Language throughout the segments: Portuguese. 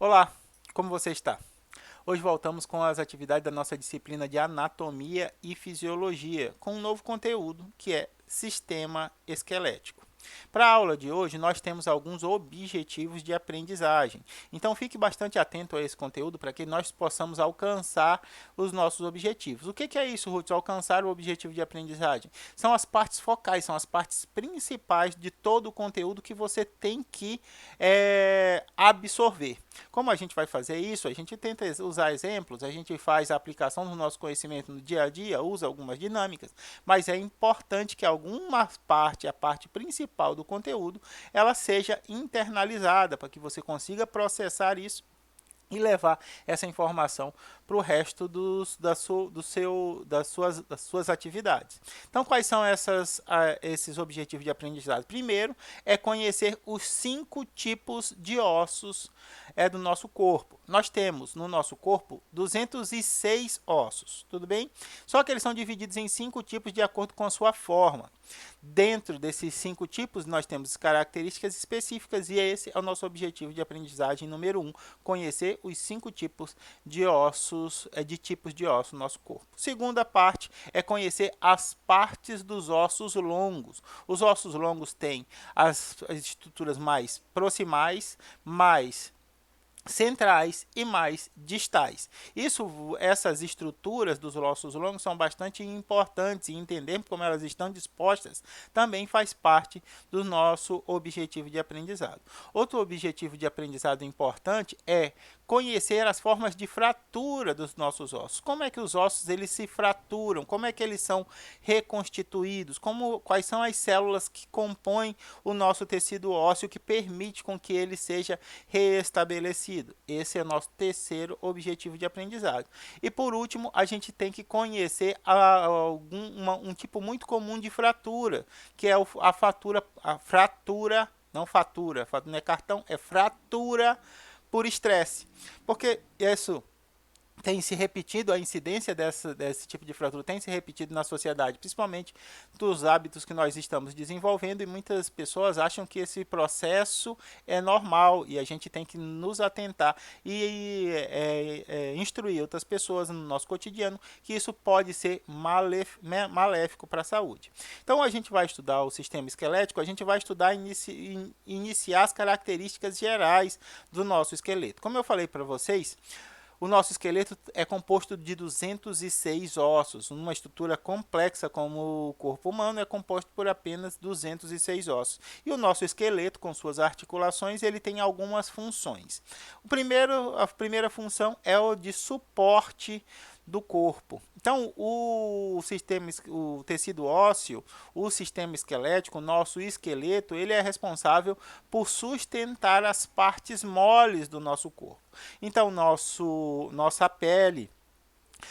Olá, como você está? Hoje voltamos com as atividades da nossa disciplina de Anatomia e Fisiologia, com um novo conteúdo que é Sistema Esquelético. Para a aula de hoje, nós temos alguns objetivos de aprendizagem. Então, fique bastante atento a esse conteúdo para que nós possamos alcançar os nossos objetivos. O que é isso, Ruth? Alcançar o objetivo de aprendizagem? São as partes focais, são as partes principais de todo o conteúdo que você tem que absorver. Como a gente vai fazer isso? A gente tenta usar exemplos, a gente faz a aplicação do nosso conhecimento no dia a dia, usa algumas dinâmicas, mas é importante que alguma parte, a parte principal do conteúdo, ela seja internalizada para que você consiga processar isso e levar essa informação para o resto das suas atividades. Então, quais são esses objetivos de aprendizado? Primeiro, é conhecer os 5 tipos de ossos do nosso corpo. Nós temos no nosso corpo 206 ossos, tudo bem? Só que eles são divididos em 5 tipos de acordo com a sua forma. Dentro desses 5 tipos, nós temos características específicas e esse é o nosso objetivo de aprendizagem número 1, conhecer os 5 tipos de ossos, de tipos de ossos no nosso corpo. Segunda parte é conhecer as partes dos ossos longos. Os ossos longos têm as estruturas mais proximais, mais centrais e mais distais. Essas estruturas dos ossos longos são bastante importantes e entender como elas estão dispostas também faz parte do nosso objetivo de aprendizado. Outro objetivo de aprendizado importante é conhecer as formas de fratura dos nossos ossos. Como é que os ossos eles se fraturam? Como é que eles são reconstituídos? Quais são as células que compõem o nosso tecido ósseo que permite com que ele seja reestabelecido? Esse é o nosso terceiro objetivo de aprendizado. E por último, a gente tem que conhecer um tipo muito comum de fratura, que é a fratura, não fatura, não é cartão, é fratura por estresse. Porque isso tem se repetido, a incidência desse tipo de fratura tem se repetido na sociedade, principalmente dos hábitos que nós estamos desenvolvendo, e muitas pessoas acham que esse processo é normal e a gente tem que nos atentar e instruir outras pessoas no nosso cotidiano que isso pode ser maléfico para a saúde. Então a gente vai estudar o sistema esquelético, a gente vai estudar iniciar as características gerais do nosso esqueleto. Como eu falei para vocês, o nosso esqueleto é composto de 206 ossos. Uma estrutura complexa como o corpo humano é composto por apenas 206 ossos. E o nosso esqueleto, com suas articulações, ele tem algumas funções. A primeira função é o de suporte do corpo. Então, o tecido ósseo, o sistema esquelético, o nosso esqueleto, ele é responsável por sustentar as partes moles do nosso corpo. Então, nossa pele,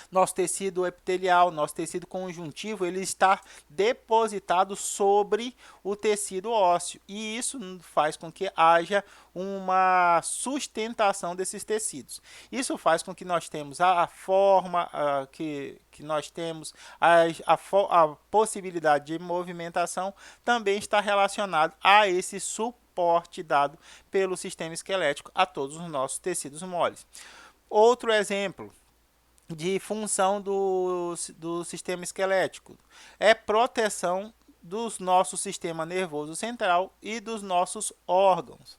nosso tecido epitelial, nosso tecido conjuntivo, ele está depositado sobre o tecido ósseo. E isso faz com que haja uma sustentação desses tecidos. Isso faz com que nós temos a forma que nós temos, a possibilidade de movimentação também está relacionado a esse suporte dado pelo sistema esquelético a todos os nossos tecidos moles. Outro exemplo de função do sistema esquelético é proteção do nosso sistema nervoso central e dos nossos órgãos.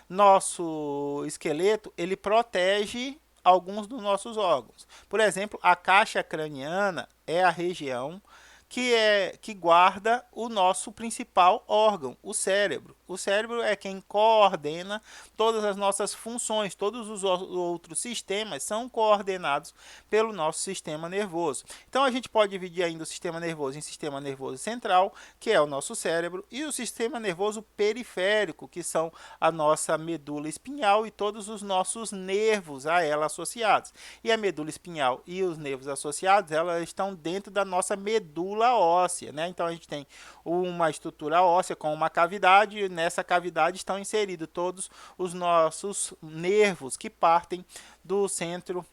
Nosso esqueleto ele protege alguns dos nossos órgãos. Por exemplo, a caixa craniana é a região que guarda o nosso principal órgão, o cérebro. O cérebro é quem coordena todas as nossas funções, todos os outros sistemas são coordenados pelo nosso sistema nervoso. Então a gente pode dividir ainda o sistema nervoso em sistema nervoso central, que é o nosso cérebro, e o sistema nervoso periférico, que são a nossa medula espinhal e todos os nossos nervos a ela associados. E a medula espinhal e os nervos associados, elas estão dentro da nossa medula óssea, né? Então a gente tem uma estrutura óssea com uma cavidade, e nessa cavidade estão inseridos todos os nossos nervos que partem do centro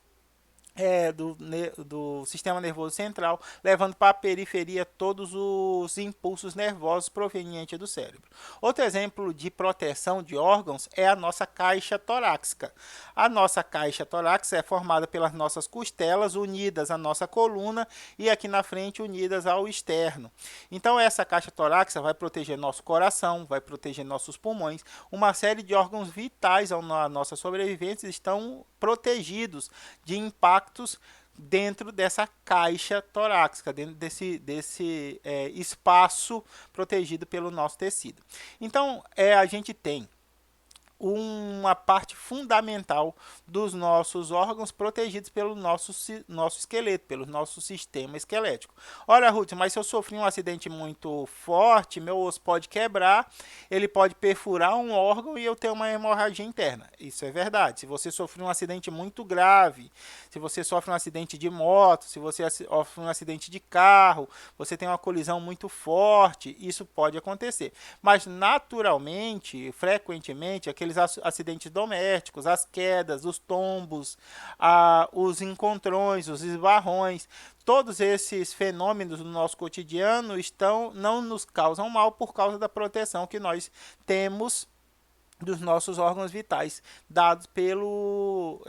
do sistema nervoso central, levando para a periferia todos os impulsos nervosos provenientes do cérebro. Outro exemplo de proteção de órgãos é a nossa caixa torácica. A nossa caixa torácica é formada pelas nossas costelas unidas à nossa coluna e aqui na frente unidas ao externo. Então essa caixa torácica vai proteger nosso coração, vai proteger nossos pulmões, uma série de órgãos vitais à nossa sobrevivência estão protegidos de impactos dentro dessa caixa torácica, dentro desse espaço protegido pelo nosso tecido. Então, a gente tem uma parte fundamental dos nossos órgãos protegidos pelo nosso esqueleto, pelo nosso sistema esquelético. Olha, Ruth, mas se eu sofri um acidente muito forte, meu osso pode quebrar, ele pode perfurar um órgão e eu ter uma hemorragia interna. Isso é verdade. Se você sofrer um acidente muito grave, se você sofre um acidente de moto, se você sofre um acidente de carro, você tem uma colisão muito forte, isso pode acontecer. Mas naturalmente, frequentemente, aqueles acidentes domésticos, as quedas, os tombos, os encontrões, os esbarrões, todos esses fenômenos no nosso cotidiano não nos causam mal por causa da proteção que nós temos dos nossos órgãos vitais, dados pelo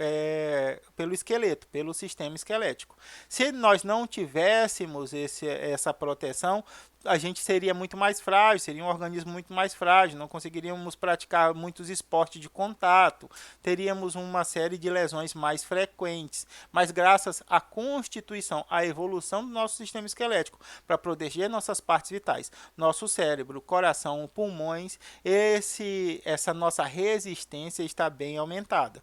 esqueleto, pelo sistema esquelético. Se nós não tivéssemos essa proteção, a gente seria muito mais frágil, seria um organismo muito mais frágil, não conseguiríamos praticar muitos esportes de contato, teríamos uma série de lesões mais frequentes. Mas graças à constituição, à evolução do nosso sistema esquelético, para proteger nossas partes vitais, nosso cérebro, coração, pulmões, essa nossa resistência está bem aumentada.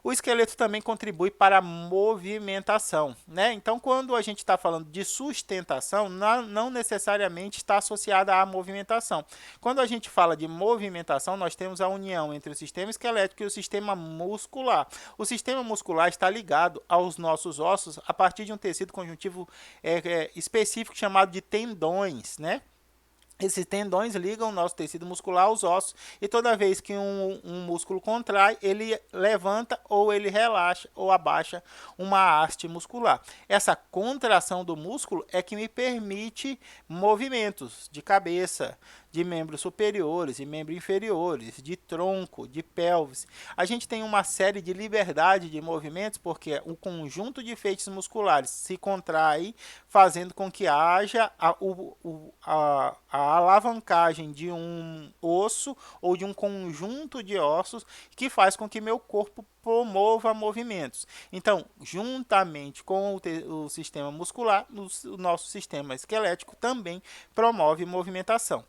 O esqueleto também contribui para a movimentação, né? Então, quando a gente está falando de sustentação, não necessariamente está associada à movimentação. Quando a gente fala de movimentação, nós temos a união entre o sistema esquelético e o sistema muscular. O sistema muscular está ligado aos nossos ossos a partir de um tecido conjuntivo específico chamado de tendões, né? Esses tendões ligam o nosso tecido muscular aos ossos e toda vez que um músculo contrai, ele levanta ou ele relaxa ou abaixa uma haste muscular. Essa contração do músculo é que me permite movimentos de cabeça, de membros superiores e membros inferiores, de tronco, de pelvis. A gente tem uma série de liberdade de movimentos porque um conjunto de feixes musculares se contrai, fazendo com que haja a alavancagem de um osso ou de um conjunto de ossos que faz com que meu corpo promova movimentos. Então, juntamente com o sistema muscular, o nosso sistema esquelético também promove movimentação.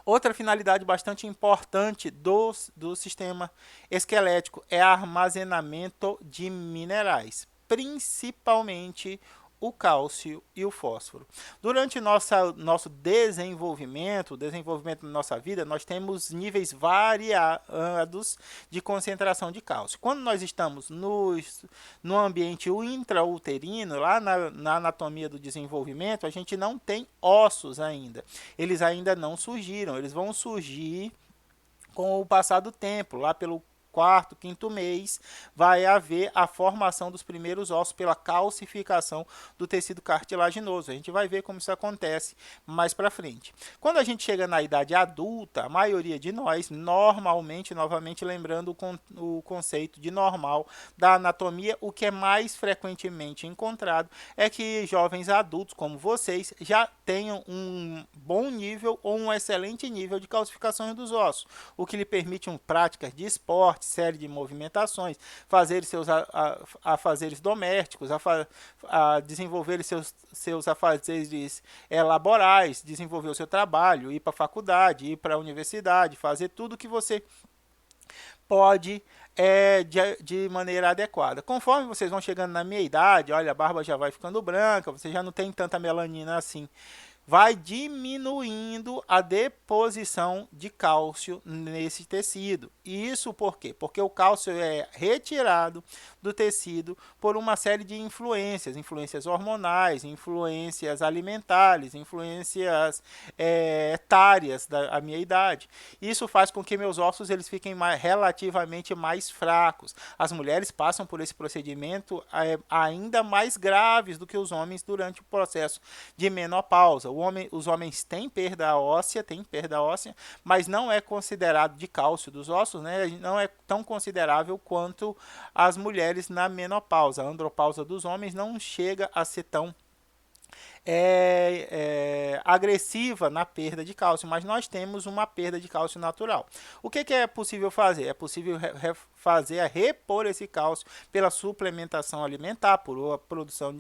Outra finalidade bastante importante do sistema esquelético é armazenamento de minerais, principalmente o cálcio e o fósforo. Durante nosso desenvolvimento, o desenvolvimento da nossa vida, nós temos níveis variados de concentração de cálcio. Quando nós estamos no ambiente intrauterino, lá na anatomia do desenvolvimento, a gente não tem ossos ainda. Eles ainda não surgiram, eles vão surgir com o passar do tempo, lá pelo quarto, quinto mês, vai haver a formação dos primeiros ossos pela calcificação do tecido cartilaginoso. A gente vai ver como isso acontece mais para frente. Quando a gente chega na idade adulta, a maioria de nós, normalmente, novamente lembrando o conceito de normal da anatomia, o que é mais frequentemente encontrado é que jovens adultos como vocês já tenham um bom nível ou um excelente nível de calcificação dos ossos, o que lhe permite práticas de esporte, série de movimentações, fazer seus afazeres domésticos, a desenvolver seus afazeres laborais, desenvolver o seu trabalho, ir para a faculdade, ir para a universidade, fazer tudo que você pode de maneira adequada. Conforme vocês vão chegando na minha idade, olha, a barba já vai ficando branca, você já não tem tanta melanina assim vai diminuindo a deposição de cálcio nesse tecido. E isso por quê? Porque o cálcio é retirado do tecido por uma série de influências hormonais, influências alimentares, influências etárias da minha idade. Isso faz com que meus ossos eles fiquem relativamente mais fracos. As mulheres passam por esse procedimento ainda mais graves do que os homens durante o processo de menopausa. Os homens têm perda óssea, mas não é considerado de cálcio dos ossos, né? Não é tão considerável quanto as mulheres na menopausa. A andropausa dos homens não chega a ser tão agressiva na perda de cálcio, mas nós temos uma perda de cálcio natural. O que é possível fazer? É possível fazer a repor esse cálcio pela suplementação alimentar, por a produção,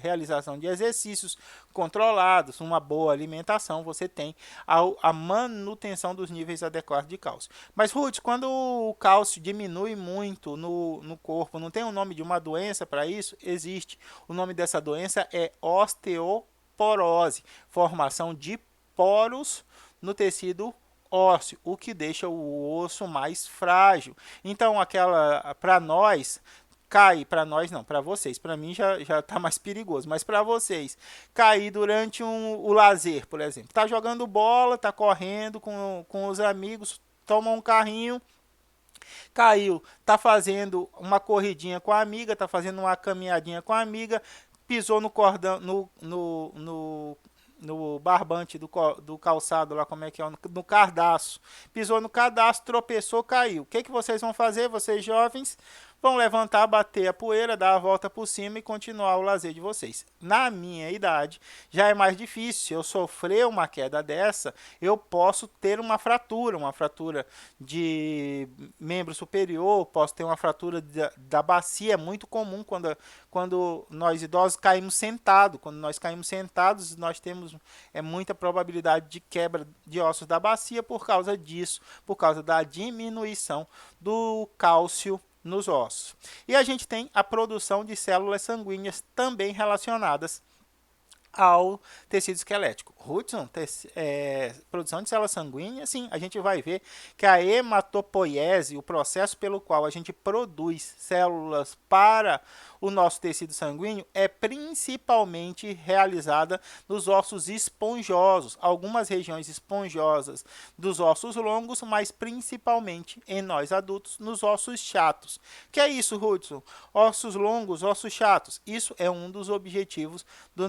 realização de exercícios controlados, uma boa alimentação, você tem a manutenção dos níveis adequados de cálcio. Mas, Ruth, quando o cálcio diminui muito no corpo, não tem o nome de uma doença para isso? Existe. O nome dessa doença é osteoporose, formação de poros no tecido ósseo, o que deixa o osso mais frágil. Então, para nós, para nós não, para vocês, para mim já está mais perigoso, mas para vocês, cair durante o lazer, por exemplo, tá jogando bola, tá correndo com os amigos, toma um carrinho, caiu, tá fazendo uma corridinha com a amiga, tá fazendo uma caminhadinha com a amiga, pisou no cordão, no barbante do calçado lá, como é que é? No cardaço. Pisou no cadastro, tropeçou, caiu. O que vocês vão fazer, vocês jovens? Vão levantar, bater a poeira, dar a volta por cima e continuar o lazer de vocês. Na minha idade, já é mais difícil. Se eu sofrer uma queda dessa, eu posso ter uma fratura de membro superior, posso ter uma fratura da bacia. É muito comum quando nós idosos caímos sentados. Quando nós caímos sentados, nós temos muita probabilidade de quebra de ossos da bacia por causa disso, por causa da diminuição do cálcio nos ossos. E a gente tem a produção de células sanguíneas também relacionadas ao tecido esquelético. Hudson, produção de célula sanguínea, sim, a gente vai ver que a hematopoiese, o processo pelo qual a gente produz células para o nosso tecido sanguíneo, é principalmente realizada nos ossos esponjosos, algumas regiões esponjosas dos ossos longos, mas principalmente em nós adultos, nos ossos chatos. Que é isso, Hudson? Ossos longos, ossos chatos. Isso é um dos objetivos da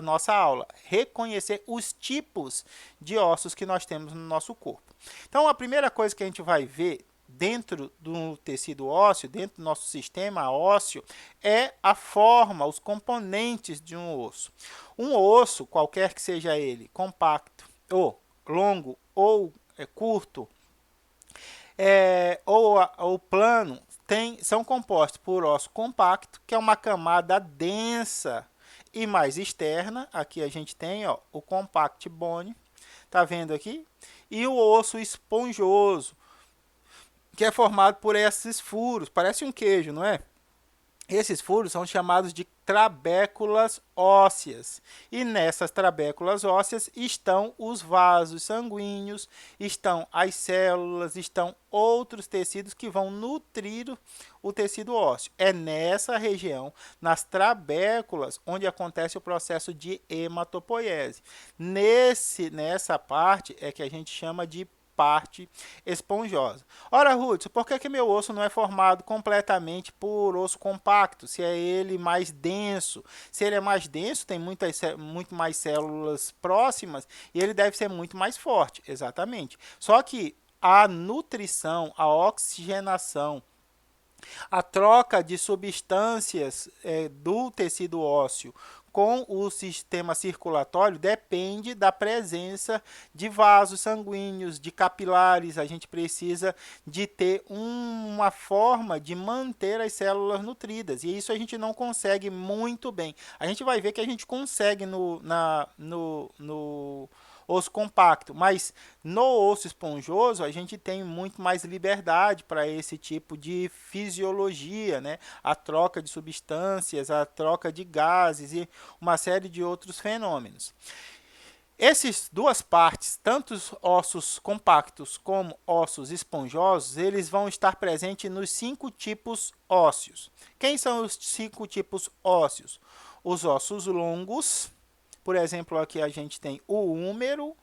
nossa aula, reconhecer os tipos de ossos que nós temos no nosso corpo. Então, a primeira coisa que a gente vai ver dentro do tecido ósseo, dentro do nosso sistema ósseo, é a forma, os componentes de um osso. Um osso, qualquer que seja ele, compacto, ou longo, ou curto, ou plano, são compostos por osso compacto, que é uma camada densa e mais externa. Aqui a gente tem o compact bone, tá vendo aqui? E o osso esponjoso, que é formado por esses furos, parece um queijo, não é? Esses furos são chamados de trabéculas ósseas. E nessas trabéculas ósseas estão os vasos sanguíneos, estão as células, estão outros tecidos que vão nutrir o tecido ósseo. É nessa região, nas trabéculas, onde acontece o processo de hematopoiese. Nessa parte é que a gente chama de parte esponjosa. Ora, Hudson, por que meu osso não é formado completamente por osso compacto? Se é ele mais denso. Se ele é mais denso, tem muito mais células próximas e ele deve ser muito mais forte. Exatamente. Só que a nutrição, a oxigenação, a troca de substâncias do tecido ósseo com o sistema circulatório depende da presença de vasos sanguíneos, de capilares. A gente precisa de ter uma forma de manter as células nutridas, e isso a gente não consegue muito bem. A gente vai ver que a gente consegue no osso compacto, mas no osso esponjoso a gente tem muito mais liberdade para esse tipo de fisiologia, né? A troca de substâncias, a troca de gases e uma série de outros fenômenos. Essas duas partes, tanto os ossos compactos como ossos esponjosos, eles vão estar presentes nos 5 tipos ósseos. Quem são os 5 tipos ósseos? Os ossos longos, por exemplo, aqui a gente tem o húmero,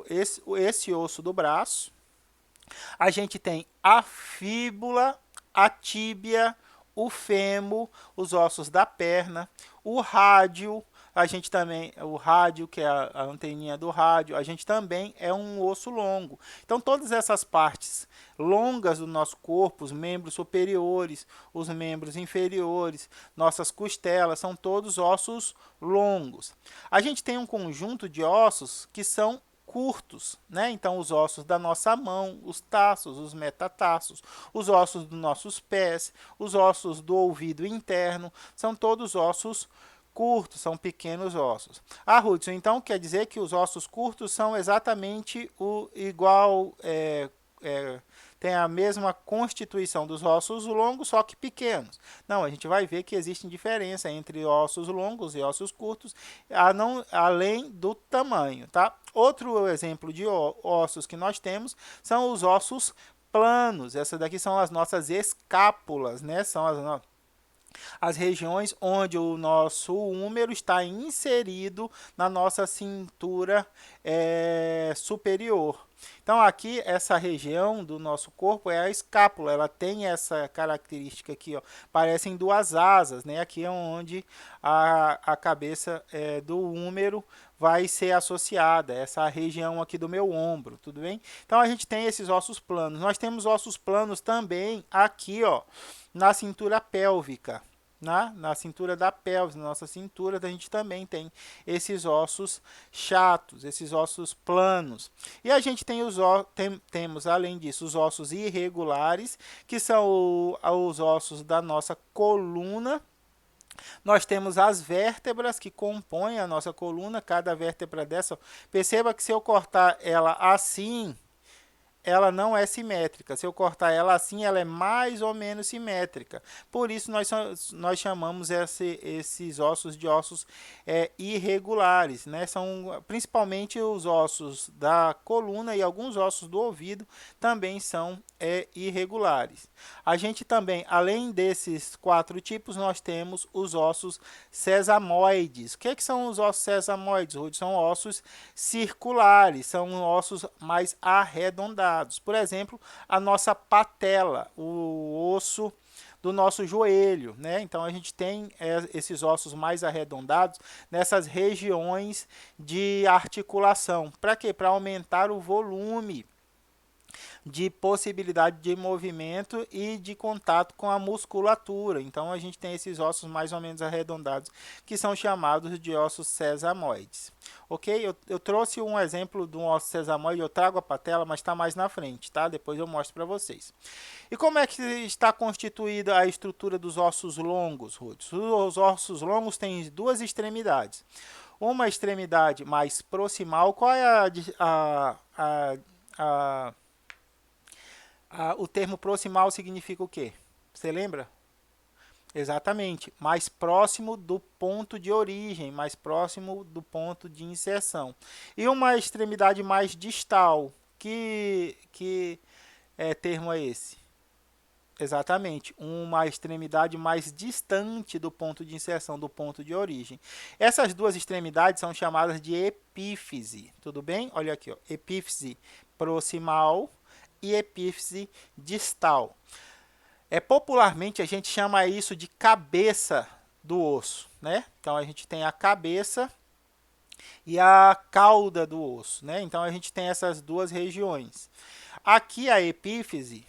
esse osso do braço. A gente tem a fíbula, a tíbia, o fêmur, os ossos da perna, o rádio, a gente também, o rádio, que é a anteninha do rádio, a gente também é um osso longo. Então, todas essas partes longas do nosso corpo, os membros superiores, os membros inferiores, nossas costelas, são todos ossos longos. A gente tem um conjunto de ossos que são curtos, né? Então, os ossos da nossa mão, os taços, os metatarsos, os ossos dos nossos pés, os ossos do ouvido interno, são todos ossos curtos, são pequenos ossos. Ah, Hudson, então quer dizer que os ossos curtos são exatamente o igual, tem a mesma constituição dos ossos longos, só que pequenos. Não, a gente vai ver que existe diferença entre ossos longos e ossos curtos, além do tamanho, tá? Outro exemplo de ossos que nós temos são os ossos planos. Essas daqui são as nossas escápulas, né? São as regiões onde o nosso húmero está inserido na nossa cintura superior. Então, aqui, essa região do nosso corpo é a escápula, ela tem essa característica aqui, ó, parecem duas asas, né? Aqui é onde a cabeça do húmero vai ser associada, essa região aqui do meu ombro, tudo bem? Então, a gente tem esses ossos planos. Nós temos ossos planos também aqui, ó, na cintura pélvica. Na cintura da pelve, na nossa cintura, a gente também tem esses ossos chatos, esses ossos planos. E a gente tem temos, além disso, os ossos irregulares, que são os ossos da nossa coluna. Nós temos as vértebras que compõem a nossa coluna, cada vértebra dessa. Perceba que se eu cortar ela assim, ela não é simétrica. Se eu cortar ela assim, ela é mais ou menos simétrica. Por isso, nós chamamos esses ossos de ossos irregulares, né? São principalmente os ossos da coluna e alguns ossos do ouvido também são irregulares. A gente também, além desses 4 tipos, nós temos os ossos sesamoides. O que são os ossos sesamoides, Rudy? São ossos circulares, são ossos mais arredondados. Por exemplo, a nossa patela, o osso do nosso joelho, né? Então a gente tem esses ossos mais arredondados nessas regiões de articulação. Para quê? Para aumentar o volume de possibilidade de movimento e de contato com a musculatura. Então a gente tem esses ossos mais ou menos arredondados que são chamados de ossos sesamoides. Ok? Eu trouxe um exemplo de um osso sesamoide, eu trago a patela, mas está mais na frente, tá? Depois eu mostro para vocês. E como é que está constituída a estrutura dos ossos longos, Ruth? Os ossos longos têm 2 extremidades. Uma extremidade mais proximal, qual é o termo proximal significa o quê? Você lembra? Exatamente, mais próximo do ponto de origem, mais próximo do ponto de inserção. E uma extremidade mais distal, que termo é esse? Exatamente, uma extremidade mais distante do ponto de inserção, do ponto de origem. Essas 2 extremidades são chamadas de epífise, tudo bem? Olha aqui, ó, epífise proximal e epífise distal. Popularmente a gente chama isso de cabeça do osso, né? Então a gente tem a cabeça e a cauda do osso, né? Então a gente tem essas 2 regiões. Aqui a epífise,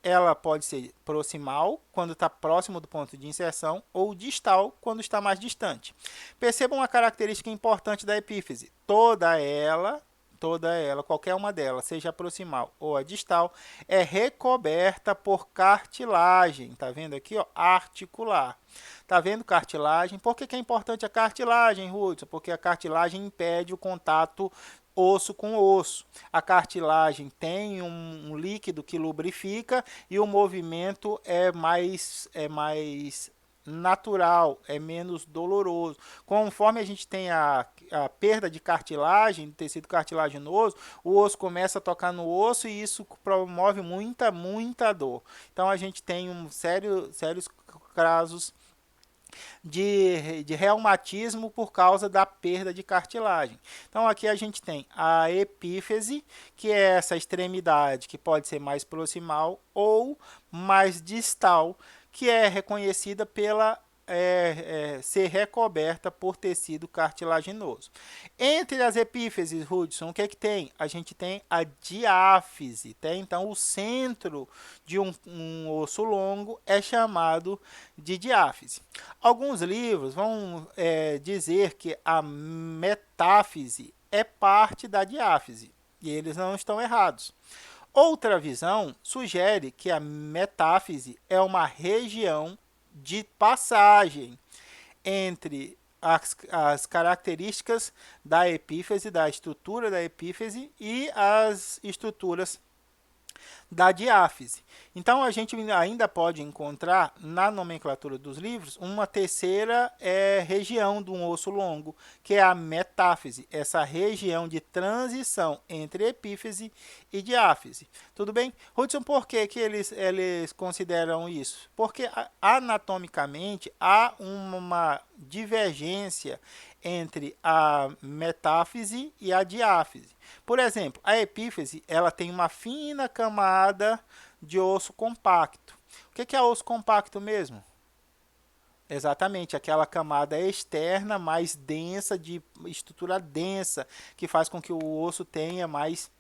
ela pode ser proximal, quando está próximo do ponto de inserção, ou distal, quando está mais distante. Perceba uma característica importante da epífise. Toda ela, qualquer uma delas, seja a proximal ou a distal, é recoberta por cartilagem. Tá vendo aqui, ó, articular. Tá vendo cartilagem? Por que é importante a cartilagem, Hudson? Porque a cartilagem impede o contato osso com osso. A cartilagem tem um líquido que lubrifica e o movimento é mais natural, é menos doloroso. Conforme a gente tem a perda de cartilagem, do tecido cartilaginoso, o osso começa a tocar no osso e isso promove muita dor. Então a gente tem sérios casos de reumatismo por causa da perda de cartilagem. Então aqui a gente tem a epífise, que é essa extremidade que pode ser mais proximal ou mais distal, que é reconhecida pela ser recoberta por tecido cartilaginoso. Entre as epífises, Hudson, o que é que tem? A gente tem a diáfise, tá? Então o centro de um osso longo é chamado de diáfise. Alguns livros vão dizer que a metáfise é parte da diáfise, e eles não estão errados. Outra visão sugere que a metáfise é uma região de passagem entre as características da epífise, da estrutura da epífise e as estruturas da diáfise. Então, a gente ainda pode encontrar na nomenclatura dos livros uma terceira região do osso longo, que é a metáfise, essa região de transição entre epífise e diáfise. Tudo bem? Hudson, por que eles consideram isso? Porque anatomicamente há uma divergência entre a metáfise e a diáfise. Por exemplo, a epífise ela tem uma fina camada de osso compacto. O que é osso compacto mesmo? Exatamente, aquela camada externa mais densa, de estrutura densa, que faz com que o osso tenha mais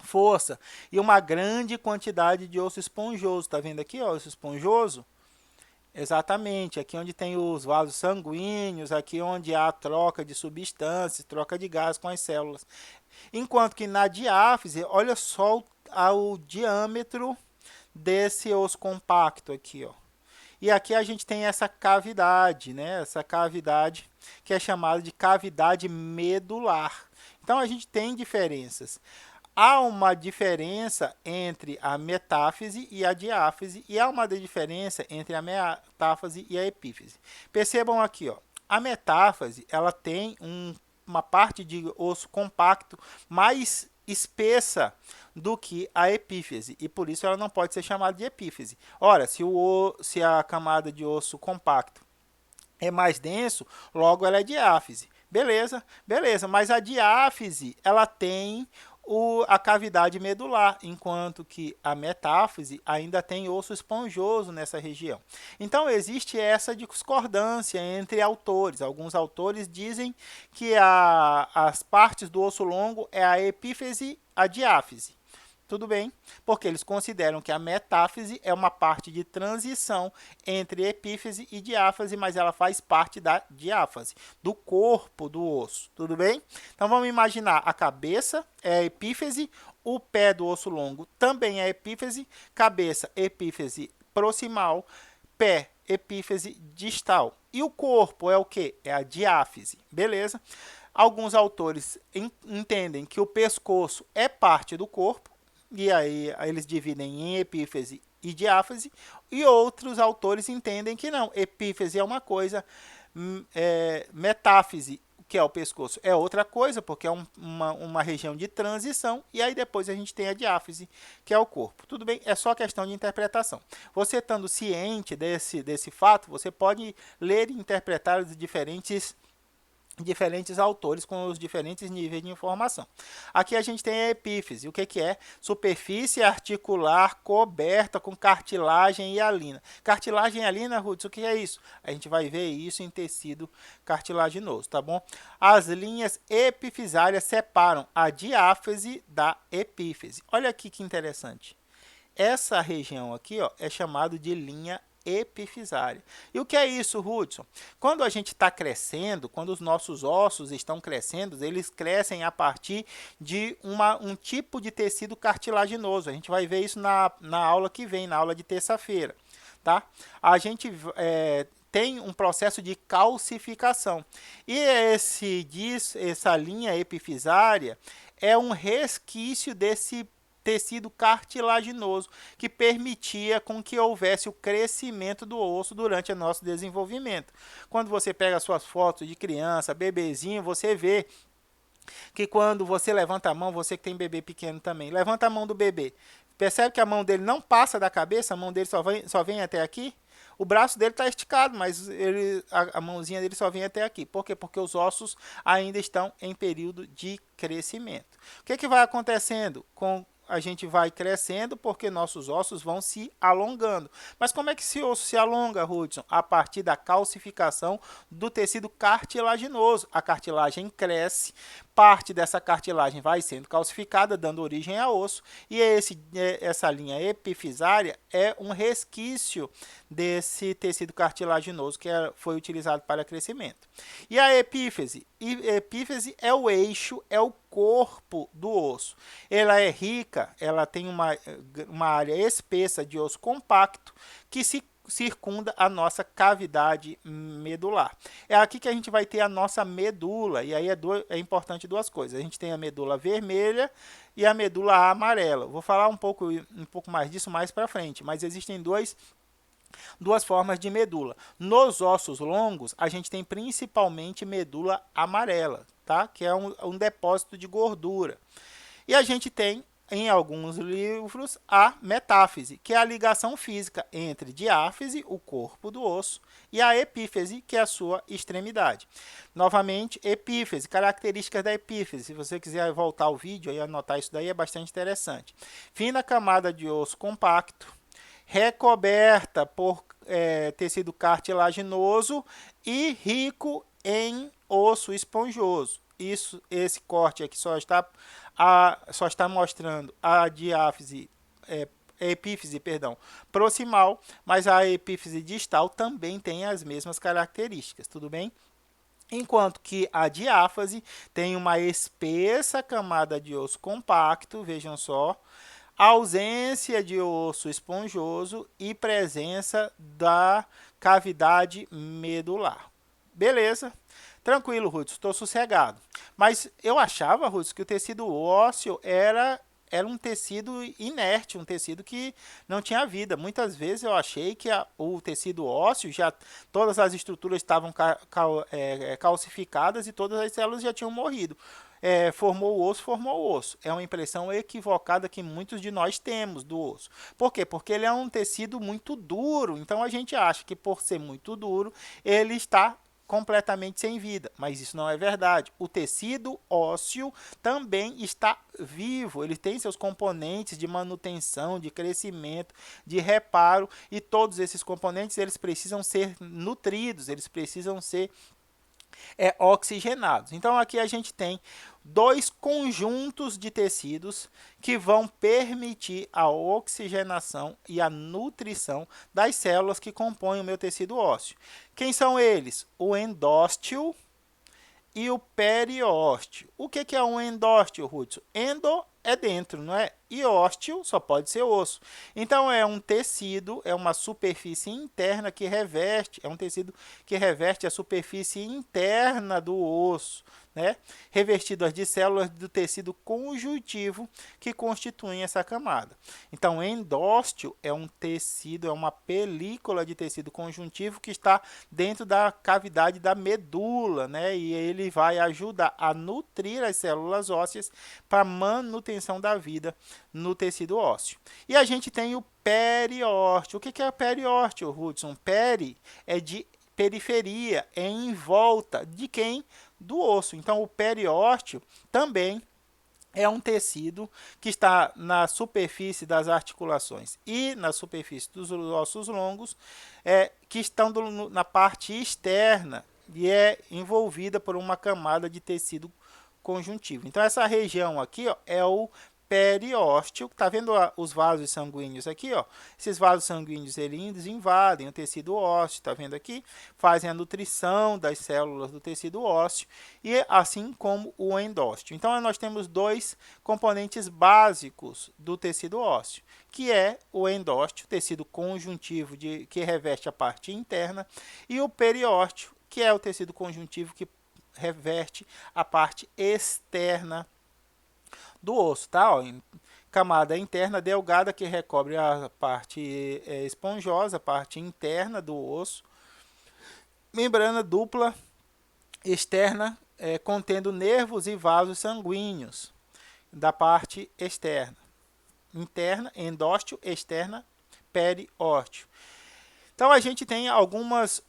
força. E uma grande quantidade de osso esponjoso. Está vendo aqui, ó, osso esponjoso? Exatamente, aqui onde tem os vasos sanguíneos, aqui onde há troca de substâncias, troca de gás com as células. Enquanto que na diáfise, olha só o diâmetro desse osso compacto aqui, ó. E aqui a gente tem essa cavidade, né? Essa cavidade que é chamada de cavidade medular. Então a gente tem diferenças. Há uma diferença entre a metáfise e a diáfise e há uma diferença entre a metáfise e a epífise. Percebam aqui, ó, a metáfise ela tem uma parte de osso compacto mais espessa do que a epífise e por isso ela não pode ser chamada de epífise. Ora, se a camada de osso compacto é mais denso, logo ela é diáfise. Beleza, beleza, mas a diáfise ela tem a cavidade medular, enquanto que a metáfise ainda tem osso esponjoso nessa região. Então, existe essa discordância entre autores. Alguns autores dizem que as partes do osso longo é a epífise, a diáfise. Tudo bem, porque eles consideram que a metáfise é uma parte de transição entre epífise e diáfase, mas ela faz parte da diáfase, do corpo do osso. Tudo bem? Então vamos imaginar a cabeça é a epífise, o pé do osso longo também é epífise, cabeça epífise proximal, pé epífise distal. E o corpo é o que? É a diáfise, beleza? Alguns autores entendem que o pescoço é parte do corpo, e aí eles dividem em epífise e diáfise, e outros autores entendem que não, epífise é uma coisa, metáfise, que é o pescoço, é outra coisa, porque é uma região de transição, e aí depois a gente tem a diáfise, que é o corpo. Tudo bem? É só questão de interpretação. Você estando ciente desse fato, você pode ler e interpretar os diferentes autores com os diferentes níveis de informação. Aqui a gente tem a epífise. O que é? Superfície articular coberta com cartilagem e hialina. Cartilagem e hialina, Ruth, o que é isso? A gente vai ver isso em tecido cartilaginoso, tá bom? As linhas epifisárias separam a diáfise da epífise. Olha aqui que interessante. Essa região aqui, ó, é chamada de linha epifisária. E o que é isso, Hudson? Quando a gente está crescendo, quando os nossos ossos estão crescendo, eles crescem a partir de um tipo de tecido cartilaginoso. A gente vai ver isso na aula que vem, na aula de terça-feira. Tá? A gente tem um processo de calcificação. E essa linha epifisária é um resquício desse tecido cartilaginoso que permitia com que houvesse o crescimento do osso durante o nosso desenvolvimento. Quando você pega suas fotos de criança, bebezinho, você vê que quando você levanta a mão, você que tem bebê pequeno também, levanta a mão do bebê, percebe que a mão dele não passa da cabeça, a mão dele só vem até aqui? O braço dele está esticado, mas a mãozinha dele só vem até aqui. Por quê? Porque os ossos ainda estão em período de crescimento. O que vai acontecendo com a gente vai crescendo porque nossos ossos vão se alongando. Mas como é que esse osso se alonga, Hudson? A partir da calcificação do tecido cartilaginoso. A cartilagem cresce, parte dessa cartilagem vai sendo calcificada, dando origem a osso, e essa linha epifisária é um resquício desse tecido cartilaginoso que foi utilizado para crescimento. E a epífise? Epífise é o eixo, é o corpo do osso. Ela é rica, ela tem uma área espessa de osso compacto que se circunda a nossa cavidade medular. É aqui que a gente vai ter a nossa medula, e aí é importante duas coisas. A gente tem a medula vermelha e a medula amarela. Vou falar um pouco mais disso mais para frente, mas existem duas formas de medula. Nos ossos longos, a gente tem principalmente medula amarela, tá? Que é um depósito de gordura. E a gente tem, em alguns livros, a metáfise, que é a ligação física entre diáfise, o corpo do osso, e a epífise, que é a sua extremidade. Novamente, epífise, características da epífise. Se você quiser voltar ao vídeo e anotar isso daí, é bastante interessante. Fina camada de osso compacto, recoberta por tecido cartilaginoso e rico em osso esponjoso. Esse corte aqui só está mostrando a diáfise, epífise, proximal, mas a epífise distal também tem as mesmas características, tudo bem? Enquanto que a diáfase tem uma espessa camada de osso compacto, vejam só, ausência de osso esponjoso e presença da cavidade medular. Beleza? Tranquilo, Hudson, estou sossegado. Mas eu achava, Hudson, que o tecido ósseo era um tecido inerte, um tecido que não tinha vida. Muitas vezes eu achei que o tecido ósseo, todas as estruturas estavam calcificadas e todas as células já tinham morrido. Formou o osso. É uma impressão equivocada que muitos de nós temos do osso. Por quê? Porque ele é um tecido muito duro. Então a gente acha que por ser muito duro, ele está completamente sem vida, mas isso não é verdade. O tecido ósseo também está vivo, ele tem seus componentes de manutenção, de crescimento, de reparo, e todos esses componentes eles precisam ser nutridos, eles precisam ser oxigenados. Então aqui a gente tem dois conjuntos de tecidos que vão permitir a oxigenação e a nutrição das células que compõem o meu tecido ósseo. Quem são eles? O endósteo e o periósteo. O que é um endósteo, Hudson? Endo é dentro, não é? E ósteo só pode ser osso. Então, é um tecido, é uma superfície interna que reveste, é um tecido que reveste a superfície interna do osso, né? Revestidas de células do tecido conjuntivo que constituem essa camada. Então, endósteo é um tecido, é uma película de tecido conjuntivo que está dentro da cavidade da medula, né? E ele vai ajudar a nutrir as células ósseas para manutenção da vida no tecido ósseo. E a gente tem o periósteo. O que é periósteo, Hudson? Peri é de periferia, é em volta de quem? Do osso. Então, o periósteo também é um tecido que está na superfície das articulações e na superfície dos ossos longos, que estão na parte externa e é envolvida por uma camada de tecido conjuntivo. Então, essa região aqui é o periósteo. Tá vendo os vasos sanguíneos aqui, ó? Esses vasos sanguíneos eles invadem o tecido ósseo, tá vendo aqui? Fazem a nutrição das células do tecido ósseo e assim como o endósteo. Então nós temos dois componentes básicos do tecido ósseo, que é o endósteo, tecido conjuntivo que reveste a parte interna, e o periósteo, que é o tecido conjuntivo que reveste a parte externa do osso, tá? Ó, camada interna delgada que recobre a parte esponjosa, a parte interna do osso. Membrana dupla externa contendo nervos e vasos sanguíneos da parte externa. Interna, endósteo, externa, periósteo. Então, a gente tem algumas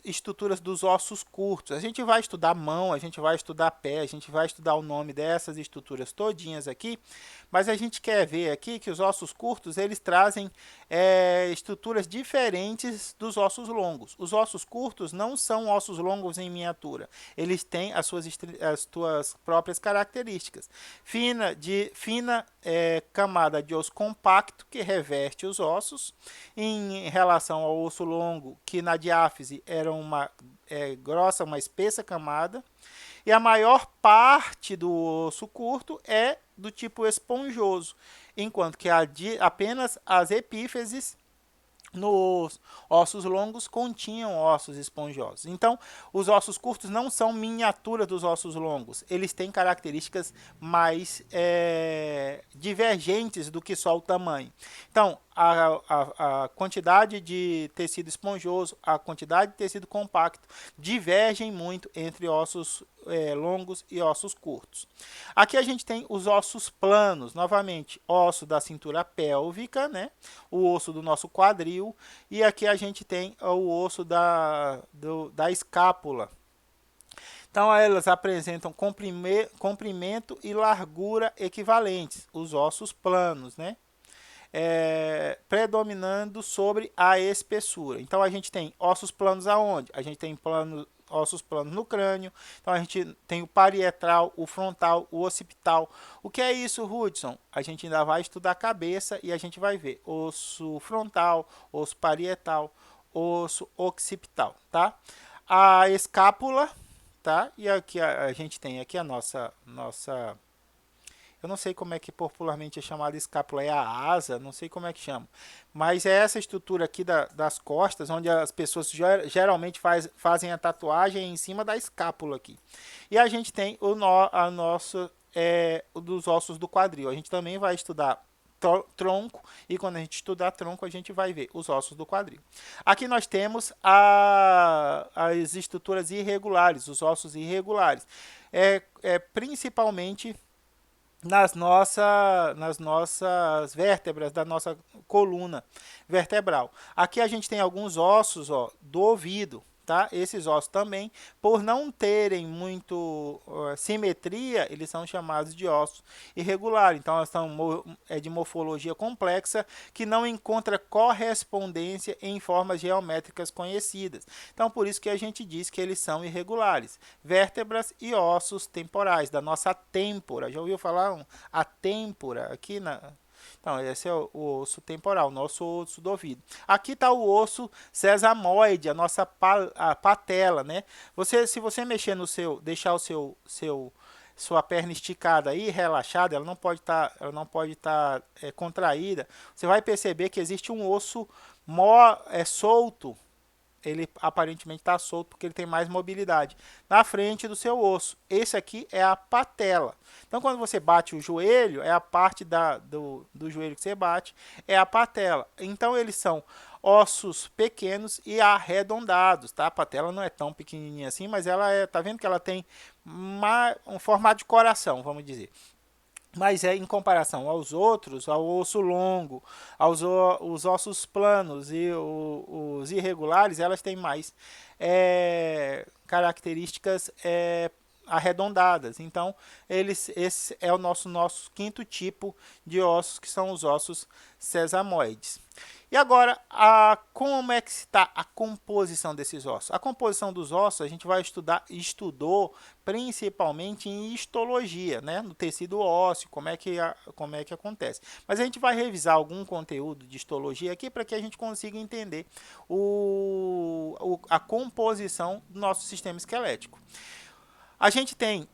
estruturas dos ossos curtos. A gente vai estudar mão, a gente vai estudar pé, a gente vai estudar o nome dessas estruturas todinhas aqui, mas a gente quer ver aqui que os ossos curtos, eles trazem estruturas diferentes dos ossos longos. Os ossos curtos não são ossos longos em miniatura. Eles têm as suas próprias características. Fina camada de osso compacto que reveste os ossos, em relação ao osso longo, que na diáfise era uma grossa, uma espessa camada, e a maior parte do osso curto é do tipo esponjoso, enquanto que apenas as epífises nos ossos longos continham ossos esponjosos. Então, os ossos curtos não são miniaturas dos ossos longos. Eles têm características mais divergentes do que só o tamanho. Então, a quantidade de tecido esponjoso, a quantidade de tecido compacto divergem muito entre ossos longos e ossos curtos. Aqui a gente tem os ossos planos, novamente, osso da cintura pélvica, né? O osso do nosso quadril, e aqui a gente tem o osso da escápula. Então, elas apresentam comprimento e largura equivalentes, os ossos planos, né? Predominando sobre a espessura. Então, a gente tem ossos planos aonde? A gente tem ossos planos no crânio. Então, a gente tem o parietral, o frontal, o occipital. O que é isso, Hudson? A gente ainda vai estudar a cabeça e a gente vai ver osso frontal, osso parietal, osso occipital, tá? A escápula, tá? E aqui a gente tem aqui a nossa eu não sei como é que popularmente é chamada escápula, é a asa, não sei como é que chama. Mas é essa estrutura aqui das costas, onde as pessoas geralmente fazem a tatuagem em cima da escápula aqui. E a gente tem dos ossos do quadril. A gente também vai estudar tronco, e quando a gente estudar tronco, a gente vai ver os ossos do quadril. Aqui nós temos as estruturas irregulares, os ossos irregulares. Principalmente nas nossas vértebras da nossa coluna vertebral. Aqui a gente tem alguns ossos, ó, do ouvido, tá? Esses ossos também, por não terem muito simetria, eles são chamados de ossos irregulares. Então, elas são de morfologia complexa, que não encontra correspondência em formas geométricas conhecidas. Então, por isso que a gente diz que eles são irregulares. Vértebras e ossos temporais, da nossa têmpora. Já ouviu falar a têmpora aqui Então, esse é o osso temporal, nosso osso do ouvido. Aqui está o osso sesamoide, a nossa patela, né? Se você mexer deixar sua perna esticada e relaxada, ela não pode estar contraída. Você vai perceber que existe um osso solto. Ele aparentemente está solto porque ele tem mais mobilidade na frente do seu osso. Esse aqui é a patela. Então, quando você bate o joelho, é a parte do joelho que você bate, é a patela. Então, eles são ossos pequenos e arredondados, tá? A patela não é tão pequenininha assim, mas ela tá vendo que ela tem um formato de coração, vamos dizer. Mas em comparação aos outros, ao osso longo, os ossos planos e os irregulares, elas têm mais características arredondadas. Então, esse é o nosso quinto tipo de ossos, que são os ossos sesamoides. E agora, como é que está a composição desses ossos? A composição dos ossos a gente vai estudou principalmente em histologia, né? No tecido ósseo, como é que acontece. Mas a gente vai revisar algum conteúdo de histologia aqui para que a gente consiga entender a composição do nosso sistema esquelético. A gente tem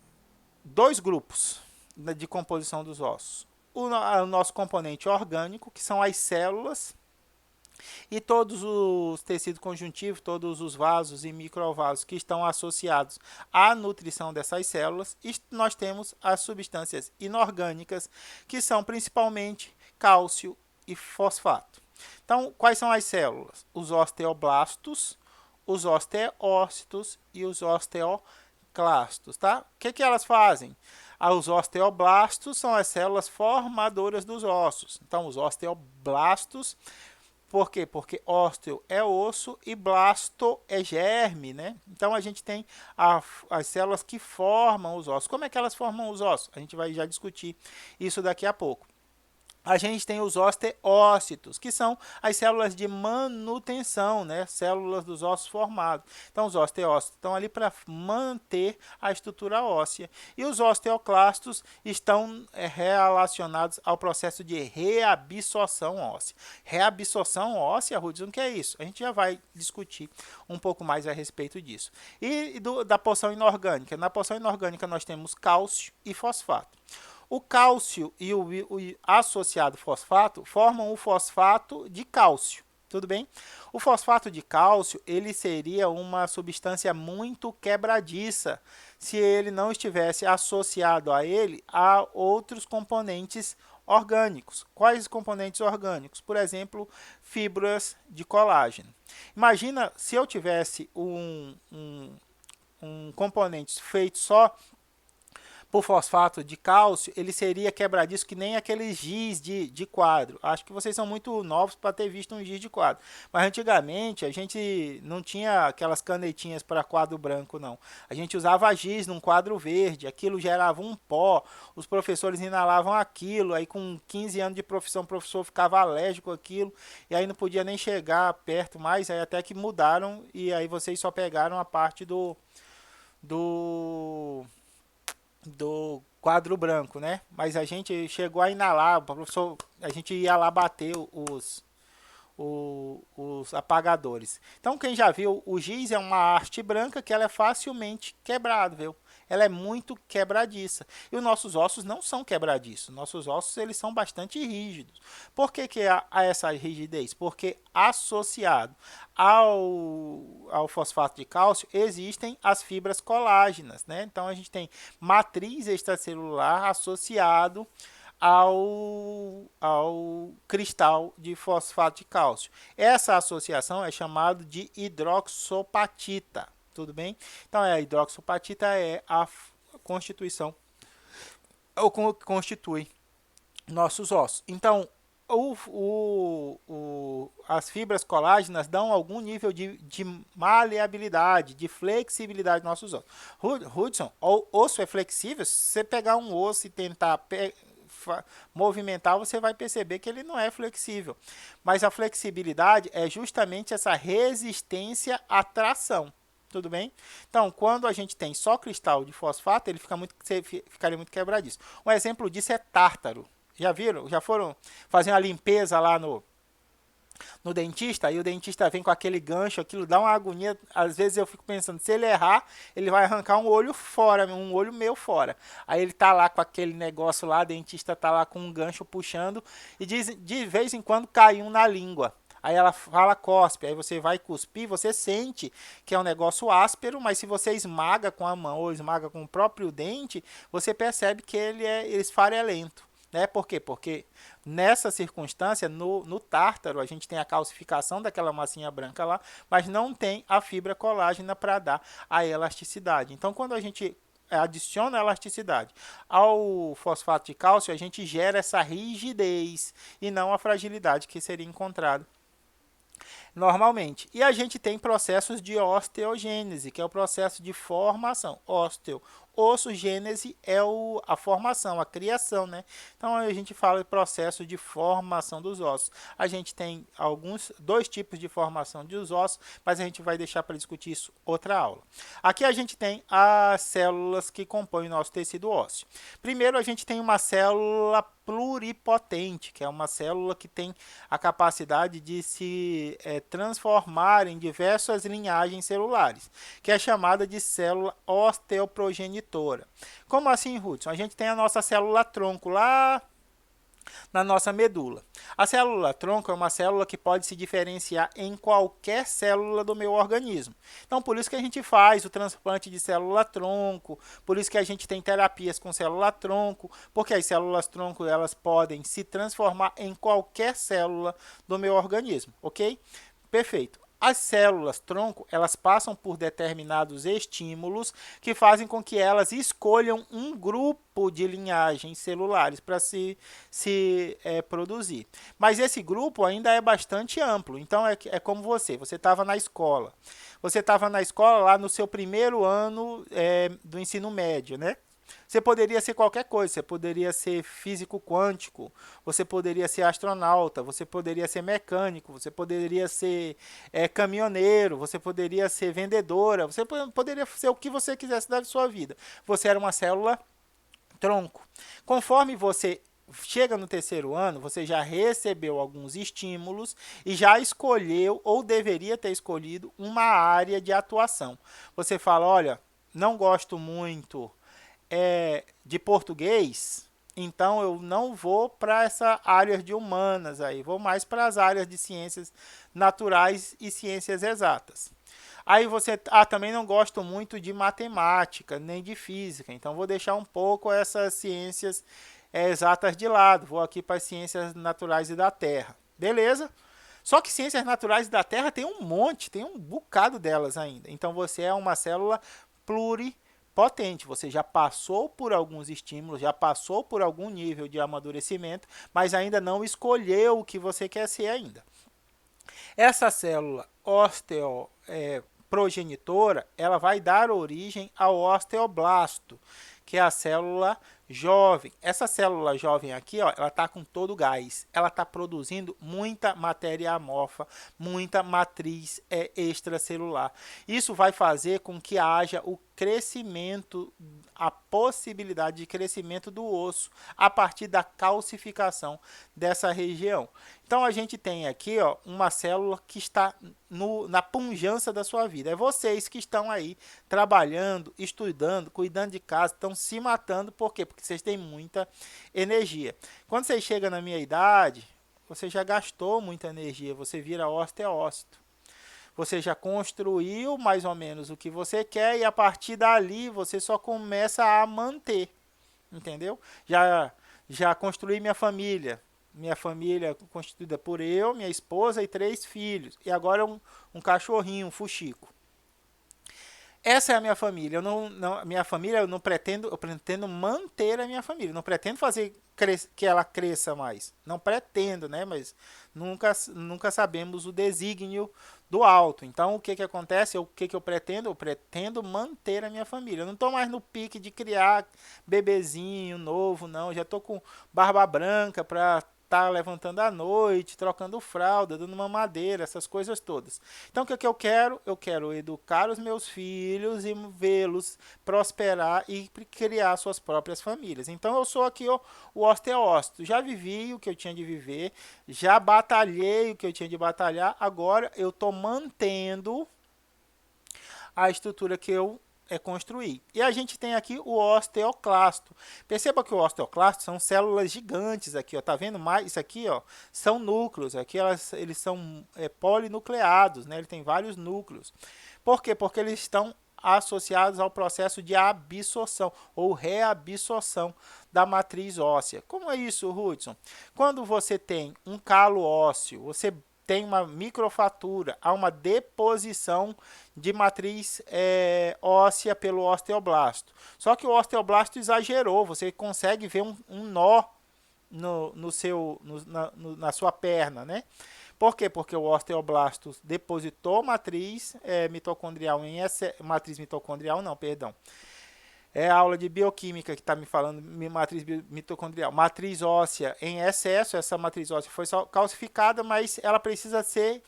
dois grupos de composição dos ossos. O nosso componente orgânico, que são as células, e todos os tecidos conjuntivos, todos os vasos e microvasos que estão associados à nutrição dessas células. E nós temos as substâncias inorgânicas, que são principalmente cálcio e fosfato. Então, quais são as células? Os osteoblastos, os osteócitos e os osteoclastos, tá? O que elas fazem? Os osteoblastos são as células formadoras dos ossos. Então, os osteoblastos, por quê? Porque ósteo é osso e blasto é germe, né? Então, a gente tem as células que formam os ossos. Como é que elas formam os ossos? A gente vai já discutir isso daqui a pouco. A gente tem os osteócitos, que são as células de manutenção, né? Células dos ossos formados. Então, os osteócitos estão ali para manter a estrutura óssea. E os osteoclastos estão relacionados ao processo de reabsorção óssea. Reabsorção óssea, Hudson, o que é isso? A gente já vai discutir um pouco mais a respeito disso. E da porção inorgânica. Na porção inorgânica, nós temos cálcio e fosfato. O cálcio e o associado fosfato formam o fosfato de cálcio, tudo bem? O fosfato de cálcio, ele seria uma substância muito quebradiça se ele não estivesse associado a ele a outros componentes orgânicos. Quais componentes orgânicos? Por exemplo, fibras de colágeno. Imagina se eu tivesse um componente feito só por fosfato de cálcio, ele seria quebradiço que nem aqueles giz de quadro. Acho que vocês são muito novos para ter visto um giz de quadro. Mas antigamente a gente não tinha aquelas canetinhas para quadro branco, não. A gente usava giz num quadro verde, aquilo gerava um pó, os professores inalavam aquilo, aí com 15 anos de profissão o professor ficava alérgico àquilo, e aí não podia nem chegar perto mais, aí até que mudaram, e aí vocês só pegaram a parte do quadro branco, né? Mas a gente chegou a inalar, o professor, a gente ia lá bater os apagadores. Então, quem já viu, o giz é uma haste branca que ela é facilmente quebrável. Ela é muito quebradiça. E os nossos ossos não são quebradiços. Nossos ossos, eles são bastante rígidos. Por que há essa rigidez? Porque associado ao fosfato de cálcio existem as fibras colágenas, né? Então, a gente tem matriz extracelular associado ao cristal de fosfato de cálcio. Essa associação é chamada de hidroxopatita, tudo bem? Então, a hidroxopatita é a constituição, ou constitui nossos ossos. Então, as fibras colágenas dão algum nível de maleabilidade, de flexibilidade nos nossos ossos. Hudson, o osso é flexível? Se você pegar um osso e tentar movimentar, você vai perceber que ele não é flexível. Mas a flexibilidade é justamente essa resistência à tração. Tudo bem? Então, quando a gente tem só cristal de fosfato, ele ficaria muito quebradiço. Um exemplo disso é tártaro. Já viram? Já foram fazer uma limpeza lá no dentista, aí o dentista vem com aquele gancho, aquilo dá uma agonia. Às vezes eu fico pensando, se ele errar, ele vai arrancar um olho fora, um olho meu fora. Aí ele tá lá com aquele negócio lá, o dentista tá lá com um gancho puxando, e de vez em quando cai um na língua. Aí ela fala cospe, aí você vai cuspir, você sente que é um negócio áspero, mas se você esmaga com a mão ou esmaga com o próprio dente, você percebe que ele é esfarelento. Né? Por quê? Porque nessa circunstância, no tártaro, a gente tem a calcificação daquela massinha branca lá, mas não tem a fibra colágena para dar a elasticidade. Então, quando a gente adiciona a elasticidade ao fosfato de cálcio, a gente gera essa rigidez e não a fragilidade que seria encontrada normalmente. E a gente tem processos de osteogênese, que é o processo de formação. Ossogênese é a formação, a criação, né? Então a gente fala de processo de formação dos ossos. A gente tem dois tipos de formação dos ossos, mas a gente vai deixar para discutir isso outra aula. Aqui a gente tem as células que compõem o nosso tecido ósseo. Primeiro a gente tem uma célula pluripotente, que é uma célula que tem a capacidade de se transformar em diversas linhagens celulares, que é chamada de célula osteoprogenitora. Como assim, Hudson? A gente tem a nossa célula tronco lá na nossa medula. A célula tronco é uma célula que pode se diferenciar em qualquer célula do meu organismo. Então, por isso que a gente faz o transplante de célula tronco, por isso que a gente tem terapias com célula tronco, porque as células tronco elas podem se transformar em qualquer célula do meu organismo, ok? Perfeito. As células tronco, elas passam por determinados estímulos que fazem com que elas escolham um grupo de linhagens celulares para se produzir. Mas esse grupo ainda é bastante amplo. Então, é como você estava na escola. Você estava na escola lá no seu primeiro ano do ensino médio, né? Você poderia ser qualquer coisa, você poderia ser físico quântico, você poderia ser astronauta, você poderia ser mecânico, você poderia ser caminhoneiro, você poderia ser vendedora, você poderia ser o que você quisesse da sua vida. Você era uma célula tronco. Conforme você chega no terceiro ano, você já recebeu alguns estímulos e já escolheu ou deveria ter escolhido uma área de atuação. Você fala, olha, não gosto muito de português, então eu não vou para essa área de humanas aí, vou mais para as áreas de ciências naturais e ciências exatas. Aí você, também não gosto muito de matemática, nem de física, então vou deixar um pouco essas ciências exatas de lado, vou aqui para as ciências naturais e da Terra. Beleza? Só que ciências naturais da Terra tem um monte, tem um bocado delas ainda. Então você é uma célula pluripotente, você já passou por alguns estímulos, já passou por algum nível de amadurecimento, mas ainda não escolheu o que você quer ser ainda. Essa célula osteoprogenitora, ela vai dar origem ao osteoblasto, que é a célula jovem. Essa célula jovem aqui, ó, ela está com todo o gás. Ela está produzindo muita matéria amorfa, muita matriz extracelular. Isso vai fazer com que haja o crescimento, a possibilidade de crescimento do osso a partir da calcificação dessa região. Então, a gente tem aqui, ó, uma célula que está na pujança da sua vida. É vocês que estão aí trabalhando, estudando, cuidando de casa, estão se matando. Por quê? Porque vocês têm muita energia. Quando você chega na minha idade, você já gastou muita energia, você vira osteócito. Você já construiu mais ou menos o que você quer e a partir dali você só começa a manter, entendeu? Já construí minha família constituída por eu, minha esposa e 3 filhos. E agora um cachorrinho, um fuxico. Essa é a minha família. Minha família eu pretendo manter a minha família. Não pretendo fazer que ela cresça mais. Não pretendo, né? Mas nunca sabemos o desígnio do alto. Então, o que acontece? O que eu pretendo? Eu pretendo manter a minha família. Eu não estou mais no pique de criar bebezinho novo, não. Eu já estou com barba branca para tá levantando à noite, trocando fralda, dando mamadeira, essas coisas todas. Então, o que eu quero? Eu quero educar os meus filhos e vê-los prosperar e criar suas próprias famílias. Então, eu sou aqui o osteócito. Já vivi o que eu tinha de viver, já batalhei o que eu tinha de batalhar, agora eu estou mantendo a estrutura que eu construir. E a gente tem aqui o osteoclasto. Perceba que o osteoclasto são células gigantes aqui, ó, tá vendo? Mais isso aqui, ó, são núcleos. Aqui eles são polinucleados, né? Ele tem vários núcleos. Por quê? Porque eles estão associados ao processo de absorção ou reabsorção da matriz óssea. Como é isso, Hudson? Quando você tem um calo ósseo, você tem uma microfatura, há uma deposição de matriz óssea pelo osteoblasto. Só que o osteoblasto exagerou, você consegue ver um nó na sua perna, né? Por quê? Porque o osteoblasto depositou matriz mitocondrial É a aula de bioquímica que está me falando, matriz mitocondrial. Matriz óssea em excesso, essa matriz óssea foi calcificada, mas ela precisa ser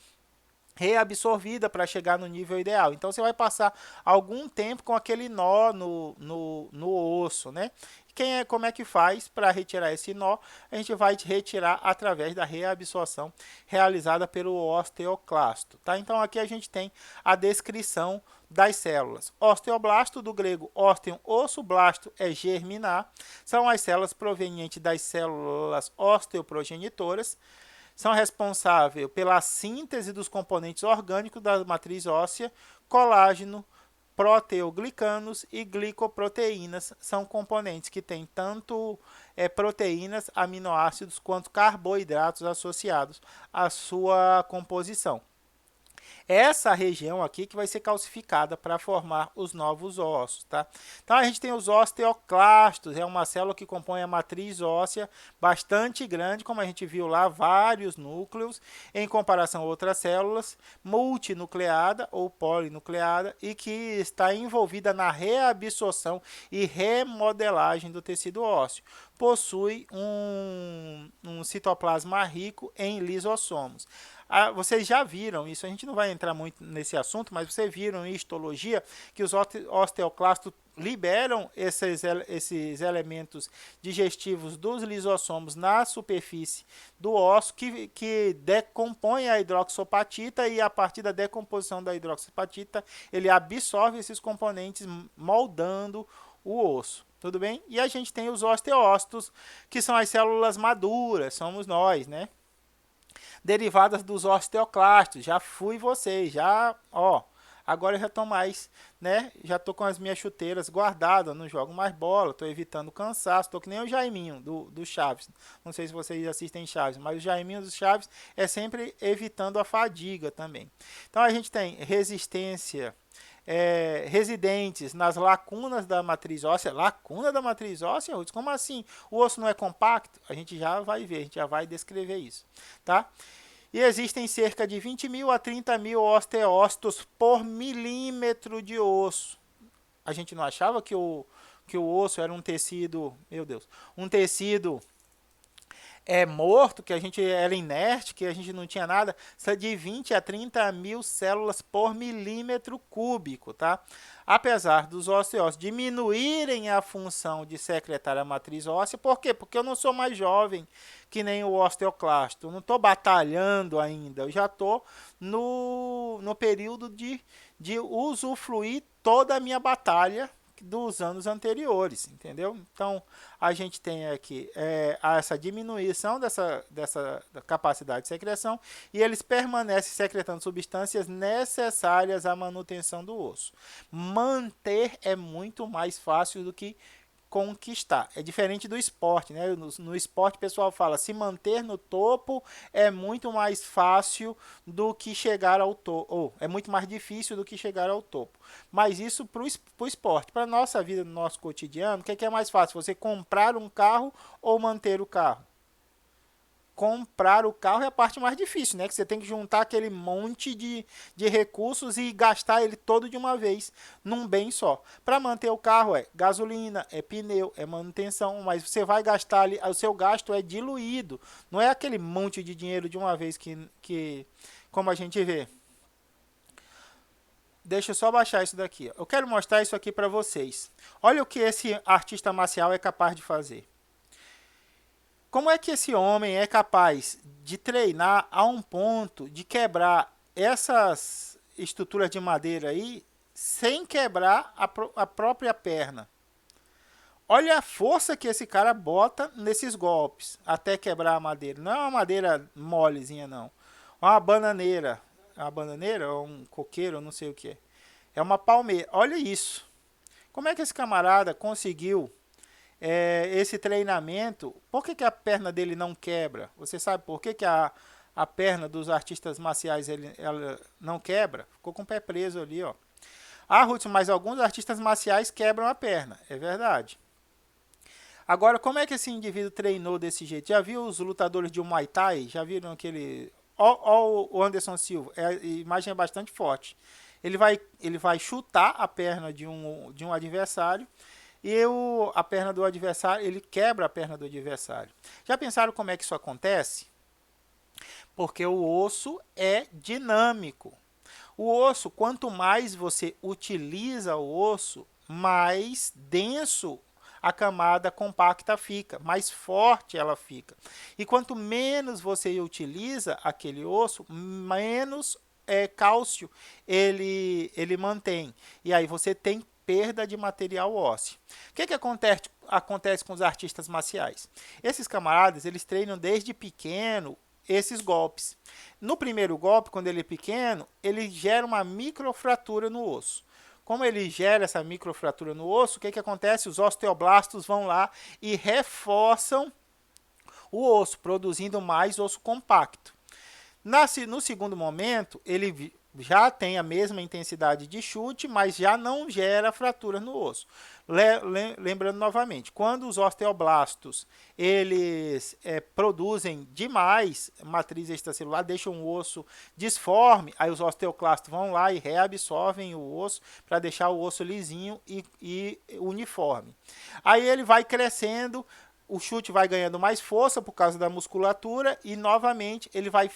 reabsorvida para chegar no nível ideal. Então você vai passar algum tempo com aquele nó no osso, né? Como é que faz para retirar esse nó? A gente vai retirar através da reabsorção realizada pelo osteoclasto, tá? Então aqui a gente tem a descrição das células. Osteoblasto, do grego osteon, osso, blasto é germinar, são as células provenientes das células osteoprogenitoras, são responsáveis pela síntese dos componentes orgânicos da matriz óssea, colágeno, proteoglicanos e glicoproteínas. São componentes que têm tanto proteínas, aminoácidos, quanto carboidratos associados à sua composição. Essa região aqui que vai ser calcificada para formar os novos ossos, tá? Então a gente tem os osteoclastos, é uma célula que compõe a matriz óssea bastante grande, como a gente viu lá, vários núcleos, em comparação a outras células, multinucleada ou polinucleada, e que está envolvida na reabsorção e remodelagem do tecido ósseo. Possui um citoplasma rico em lisossomos. Vocês já viram isso, a gente não vai entrar muito nesse assunto, mas vocês viram em histologia que os osteoclastos liberam esses elementos digestivos dos lisossomos na superfície do osso, que decompõe a hidroxopatita, e a partir da decomposição da hidroxopatita ele absorve esses componentes, moldando o osso. Tudo bem? E a gente tem os osteócitos, que são as células maduras, somos nós, né? Derivadas dos osteoclastos. Já fui vocês, agora eu já tô mais, né? Já tô com as minhas chuteiras guardadas, não jogo mais bola, tô evitando cansaço, tô que nem o Jaiminho do Chaves. Não sei se vocês assistem Chaves, mas o Jaiminho dos Chaves é sempre evitando a fadiga também. Então a gente tem resistência, residentes nas lacunas da matriz óssea. Lacuna da matriz óssea, Ruth? Como assim? O osso não é compacto? A gente já vai ver, a gente já vai descrever isso, tá? E existem cerca de 20 mil a 30 mil osteócitos por milímetro de osso. A gente não achava que o osso era um tecido, meu Deus, um tecido morto, que a gente era inerte, que a gente não tinha nada, de 20 a 30 mil células por milímetro cúbico, tá? Apesar dos osteócitos diminuírem a função de secretar a matriz óssea, por quê? Porque eu não sou mais jovem que nem o osteoclasto, eu não estou batalhando ainda, eu já estou no período de usufruir toda a minha batalha dos anos anteriores, entendeu? Então, a gente tem aqui essa diminuição dessa capacidade de secreção, e eles permanecem secretando substâncias necessárias à manutenção do osso. Manter é muito mais fácil do que conquistar. É diferente do esporte, né? No esporte o pessoal fala, se manter no topo é muito mais fácil do que chegar ao topo, ou é muito mais difícil do que chegar ao topo. Mas isso para o esporte. Para a nossa vida, no nosso cotidiano, o que é mais fácil? Você comprar um carro ou manter o carro? Comprar o carro é a parte mais difícil, né? Que você tem que juntar aquele monte de recursos e gastar ele todo de uma vez, num bem só. Para manter o carro é gasolina, é pneu, é manutenção, mas você vai gastar ali, o seu gasto é diluído. Não é aquele monte de dinheiro de uma vez que como a gente vê. Deixa eu só baixar isso daqui. Eu quero mostrar isso aqui para vocês. Olha o que esse artista marcial é capaz de fazer. Como é que esse homem é capaz de treinar a um ponto de quebrar essas estruturas de madeira aí sem quebrar a própria perna? Olha a força que esse cara bota nesses golpes até quebrar a madeira. Não é uma madeira molezinha, não. É uma bananeira. É uma bananeira ou um coqueiro, eu não sei o que é. É uma palmeira. Olha isso. Como é que esse camarada conseguiu esse treinamento? Por que a perna dele não quebra? Você sabe por que a perna dos artistas marciais ela não quebra? Ficou com o pé preso ali, ó. Ruth, mas alguns artistas marciais quebram a perna. É verdade. Agora, como é que esse indivíduo treinou desse jeito? Já viu os lutadores de Muay Thai? Já viram aquele... Ó o Anderson Silva. A imagem é bastante forte. Ele vai chutar a perna de um adversário, e a perna do adversário, ele quebra a perna do adversário. Já pensaram como é que isso acontece? Porque o osso é dinâmico. O osso, quanto mais você utiliza o osso, mais denso a camada compacta fica, mais forte ela fica. E quanto menos você utiliza aquele osso, menos cálcio ele mantém. E aí você tem perda de material ósseo. O que acontece com os artistas marciais? Esses camaradas, eles treinam desde pequeno esses golpes. No primeiro golpe, quando ele é pequeno, ele gera uma microfratura no osso. Como ele gera essa microfratura no osso, o que acontece? Os osteoblastos vão lá e reforçam o osso, produzindo mais osso compacto. No segundo momento, ele já tem a mesma intensidade de chute, mas já não gera fratura no osso. Lembrando novamente, quando os osteoblastos eles produzem demais matriz extracelular, deixam o osso disforme, aí os osteoclastos vão lá e reabsorvem o osso para deixar o osso lisinho e uniforme. Aí ele vai crescendo, o chute vai ganhando mais força por causa da musculatura e novamente ele vai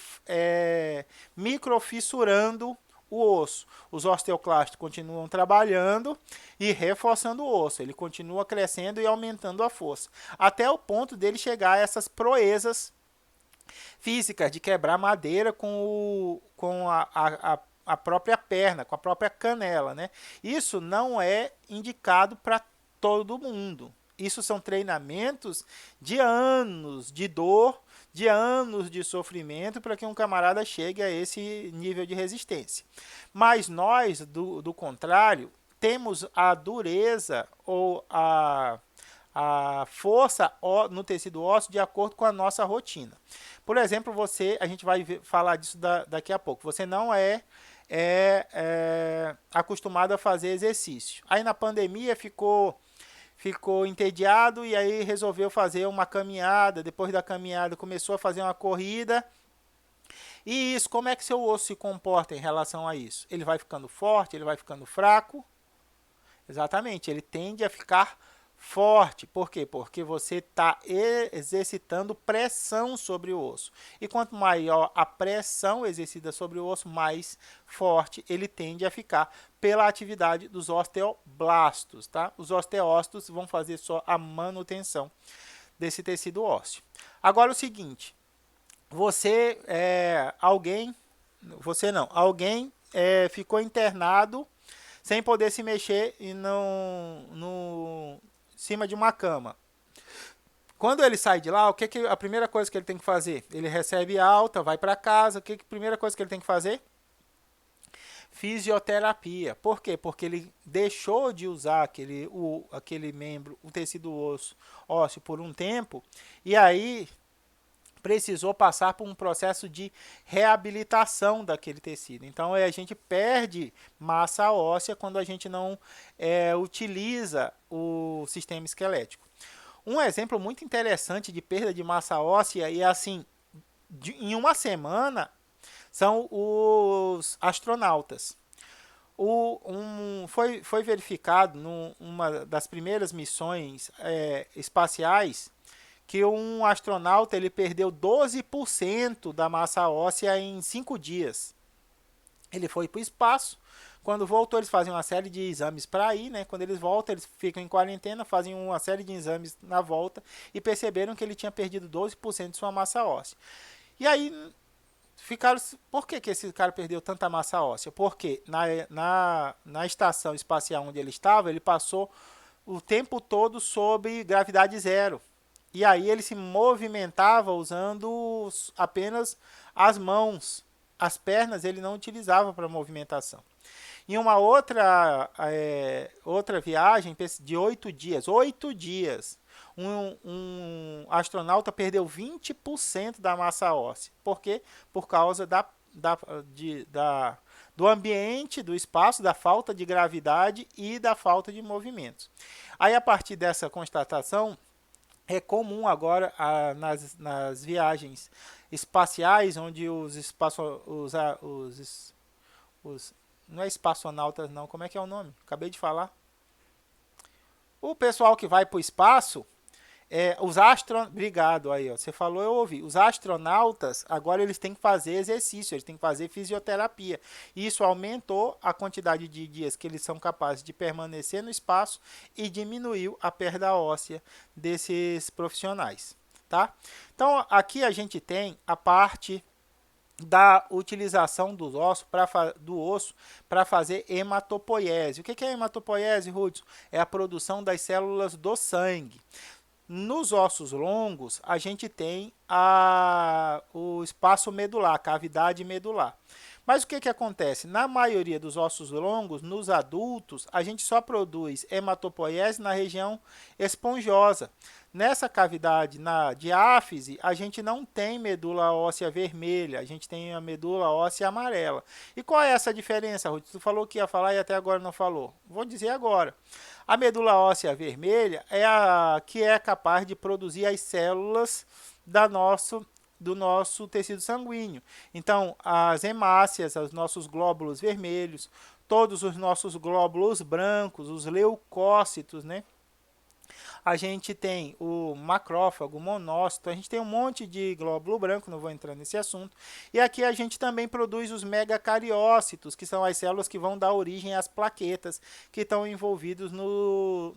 microfissurando o osso. Os osteoclastos continuam trabalhando e reforçando o osso. Ele continua crescendo e aumentando a força. Até o ponto dele chegar a essas proezas físicas de quebrar madeira com a própria perna, com a própria canela, né? Isso não é indicado para todo mundo. Isso são treinamentos de anos de dor, de anos de sofrimento para que um camarada chegue a esse nível de resistência. Mas nós, do contrário, temos a dureza ou a força no tecido ósseo de acordo com a nossa rotina. Por exemplo, a gente vai falar disso daqui a pouco, você não é acostumado a fazer exercício. Aí na pandemia ficou entediado e aí resolveu fazer uma caminhada. Depois da caminhada começou a fazer uma corrida. E isso, como é que seu osso se comporta em relação a isso? Ele vai ficando forte, ele vai ficando fraco? Exatamente, ele tende a ficar forte. Por quê? Porque você está exercitando pressão sobre o osso. E quanto maior a pressão exercida sobre o osso, mais forte ele tende a ficar pela atividade dos osteoblastos. Tá? Os osteócitos vão fazer só a manutenção desse tecido ósseo. Agora o seguinte, alguém ficou internado sem poder se mexer e no cima de uma cama. Quando ele sai de lá, a primeira coisa que ele tem que fazer? Ele recebe alta, vai para casa, a primeira coisa que ele tem que fazer? Fisioterapia. Por quê? Porque ele deixou de usar aquele membro, o tecido ósseo por um tempo, e aí precisou passar por um processo de reabilitação daquele tecido. Então, a gente perde massa óssea quando a gente não utiliza o sistema esquelético. Um exemplo muito interessante de perda de massa óssea e assim, em uma semana, são os astronautas. Foi verificado numa das primeiras missões espaciais que um astronauta ele perdeu 12% da massa óssea em 5 dias. Ele foi para o espaço. Quando voltou, eles fazem uma série de exames para ir, né? Quando eles voltam, eles ficam em quarentena, fazem uma série de exames na volta e perceberam que ele tinha perdido 12% de sua massa óssea. E aí ficaram. Por que esse cara perdeu tanta massa óssea? Porque na estação espacial onde ele estava, ele passou o tempo todo sob gravidade zero. E aí ele se movimentava usando apenas as mãos. As pernas ele não utilizava para movimentação. Em uma outra viagem de 8 dias, um astronauta perdeu 20% da massa óssea. Por quê? Por causa do ambiente, do espaço, da falta de gravidade e da falta de movimentos. Aí, a partir dessa constatação, é comum agora nas viagens espaciais, onde não é espaçonautas não, como é que é o nome? Acabei de falar. O pessoal que vai para o espaço, obrigado aí, ó, você falou, eu ouvi. Os astronautas, agora eles têm que fazer exercício, eles têm que fazer fisioterapia. Isso aumentou a quantidade de dias que eles são capazes de permanecer no espaço e diminuiu a perda óssea desses profissionais, tá? Então, aqui a gente tem a parte da utilização do osso para fazer hematopoiese. O que é hematopoiese, Hudson? É a produção das células do sangue. Nos ossos longos, a gente tem o espaço medular, a cavidade medular. Mas o que acontece? Na maioria dos ossos longos, nos adultos, a gente só produz hematopoiese na região esponjosa. Nessa cavidade, na diáfise, a gente não tem medula óssea vermelha, a gente tem a medula óssea amarela. E qual é essa diferença, Ruth? Tu falou que ia falar e até agora não falou. Vou dizer agora. A medula óssea vermelha é a que é capaz de produzir as células do nosso tecido sanguíneo. Então, as hemácias, os nossos glóbulos vermelhos, todos os nossos glóbulos brancos, os leucócitos, né? A gente tem o macrófago, o monócito, a gente tem um monte de glóbulo branco, não vou entrar nesse assunto. E aqui a gente também produz os megacariócitos, que são as células que vão dar origem às plaquetas, que estão envolvidos no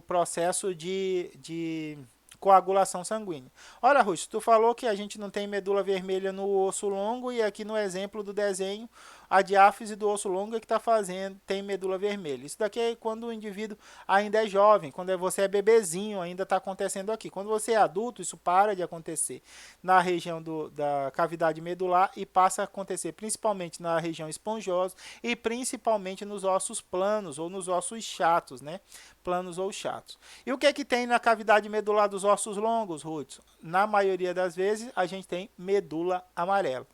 processo de coagulação sanguínea. Olha, Ruth, tu falou que a gente não tem medula vermelha no osso longo e aqui no exemplo do desenho, a diáfise do osso longo é que está fazendo, tem medula vermelha. Isso daqui é quando o indivíduo ainda é jovem, quando você é bebezinho, ainda está acontecendo aqui. Quando você é adulto, isso para de acontecer na região da cavidade medular e passa a acontecer principalmente na região esponjosa e principalmente nos ossos planos ou nos ossos chatos, né? Planos ou chatos. E o que é que tem na cavidade medular dos ossos longos, Hudson? Na maioria das vezes, a gente tem medula amarela.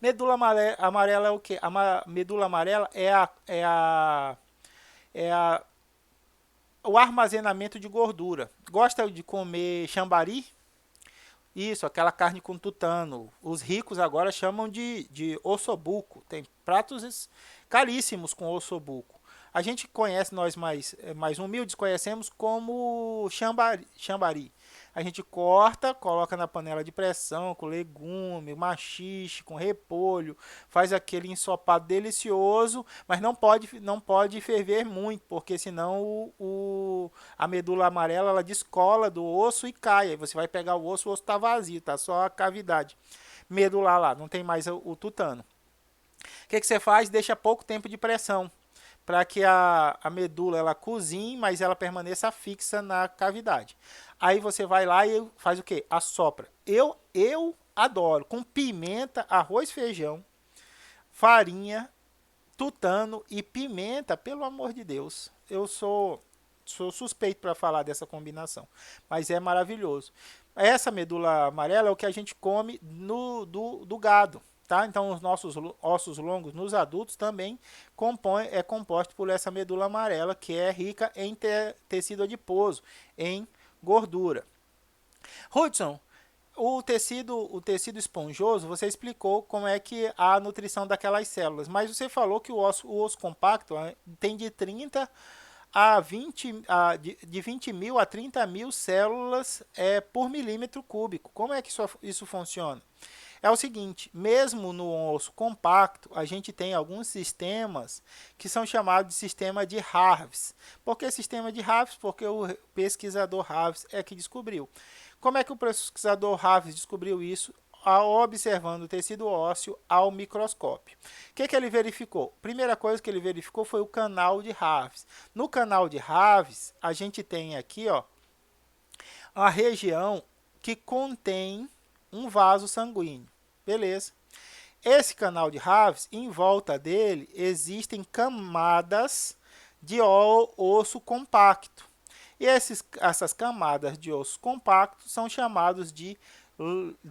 Medula amarela é o quê? A medula amarela é o armazenamento de gordura. Gosta de comer chambari? Isso, aquela carne com tutano. Os ricos agora chamam de ossobuco. Tem pratos caríssimos com ossobuco. A gente conhece, nós mais humildes, conhecemos como chambari. A gente corta, coloca na panela de pressão, com legume, maxixe, com repolho, faz aquele ensopado delicioso, mas não pode ferver muito, porque senão a medula amarela ela descola do osso e cai. Aí você vai pegar o osso está vazio, tá só a cavidade medular lá, não tem mais o tutano. O que você faz? Deixa pouco tempo de pressão para que a medula ela cozinhe, mas ela permaneça fixa na cavidade. Aí você vai lá e faz o que? Assopra. Eu adoro com pimenta, arroz, feijão, farinha, tutano e pimenta, pelo amor de Deus. Eu sou suspeito para falar dessa combinação, mas é maravilhoso. Essa medula amarela é o que a gente come do gado. Tá? Então, os nossos ossos longos nos adultos também é composto por essa medula amarela, que é rica em tecido adiposo, em gordura. Hudson, o tecido esponjoso, você explicou como é que a nutrição daquelas células, mas você falou que o osso compacto tem de 30 a 20, de 20 mil a 30 mil células por milímetro cúbico. Como é que isso funciona? É o seguinte, mesmo no osso compacto, a gente tem alguns sistemas que são chamados de sistema de Harves. Por que sistema de Harves? Porque o pesquisador Harves é que descobriu. Como é que o pesquisador Harves descobriu isso? Observando o tecido ósseo ao microscópio. O que ele verificou? Primeira coisa que ele verificou foi o canal de Harves. No canal de Harves, a gente tem aqui a região que contém um vaso sanguíneo. Beleza. Esse canal de Harves, em volta dele, existem camadas de osso compacto. E essas camadas de osso compacto são chamados de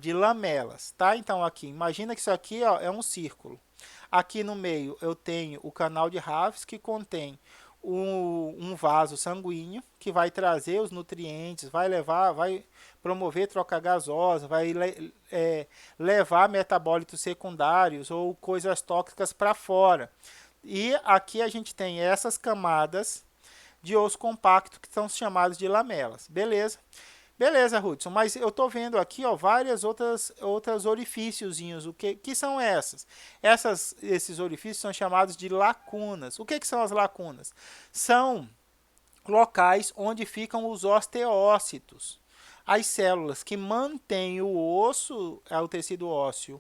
lamelas. Tá? Então, aqui, imagina que isso aqui é um círculo. Aqui no meio eu tenho o canal de Harves, que contém um vaso sanguíneo que vai trazer os nutrientes, vai promover troca gasosa, vai levar metabólitos secundários ou coisas tóxicas para fora. E aqui a gente tem essas camadas de osso compacto, que são chamados de lamelas. Beleza? Beleza, Hudson, mas eu estou vendo aqui, ó, várias outras orifíciozinhos. O que são essas? Esses orifícios são chamados de lacunas. O que são as lacunas? São locais onde ficam os osteócitos. As células que mantêm o osso, o tecido ósseo,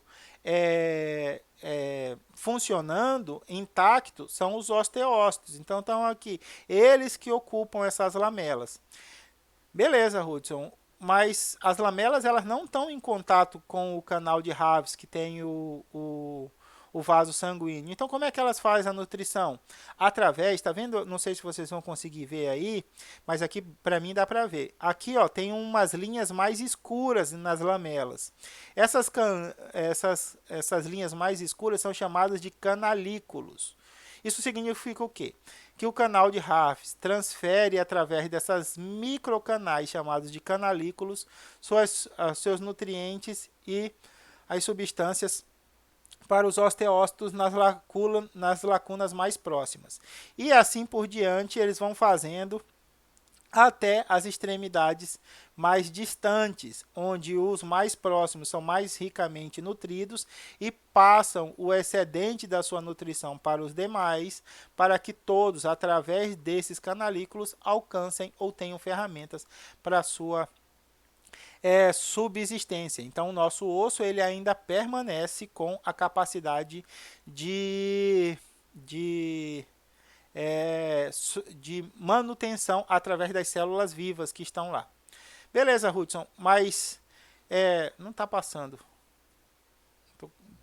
funcionando intacto, são os osteócitos. Então, estão aqui, eles que ocupam essas lamelas. Beleza, Hudson, mas as lamelas elas não estão em contato com o canal de Haves, que tem o vaso sanguíneo. Então, como é que elas fazem a nutrição? Através, tá vendo? Não sei se vocês vão conseguir ver aí, mas aqui para mim dá para ver. Aqui, ó, tem umas linhas mais escuras nas lamelas. Essas linhas mais escuras são chamadas de canalículos. Isso significa o quê? Que o canal de Haves transfere através dessas microcanais chamados de canalículos seus nutrientes e as substâncias para os osteócitos nas lacunas mais próximas. E assim por diante eles vão fazendo até as extremidades mais distantes, onde os mais próximos são mais ricamente nutridos e passam o excedente da sua nutrição para os demais, para que todos, através desses canalículos, alcancem ou tenham ferramentas para a sua subsistência. Então, o nosso osso ele ainda permanece com a capacidade de manutenção através das células vivas que estão lá. Beleza, Hudson, mas não está passando.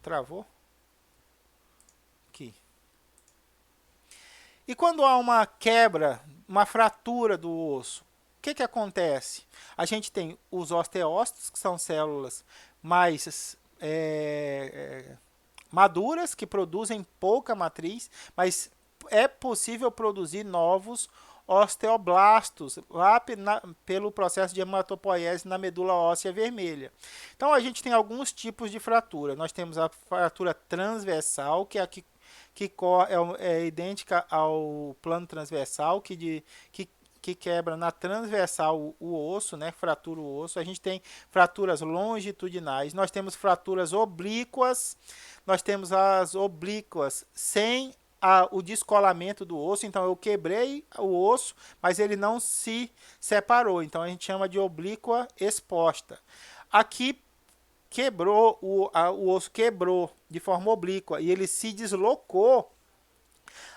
Travou? Aqui. E quando há uma quebra, uma fratura do osso, o que acontece? A gente tem os osteócitos, que são células mais maduras, que produzem pouca matriz, mas é possível produzir novos osteoblastos lá pelo processo de hematopoiese na medula óssea vermelha. Então a gente tem alguns tipos de fratura. Nós temos a fratura transversal, que é a que é idêntica ao plano transversal, que quebra na transversal o osso, né? Fratura o osso. A gente tem fraturas longitudinais. Nós temos fraturas oblíquas. Nós temos as oblíquas sem o descolamento do osso. Então, eu quebrei o osso, mas ele não se separou. Então, a gente chama de oblíqua exposta. Aqui, quebrou, o osso quebrou de forma oblíqua e ele se deslocou,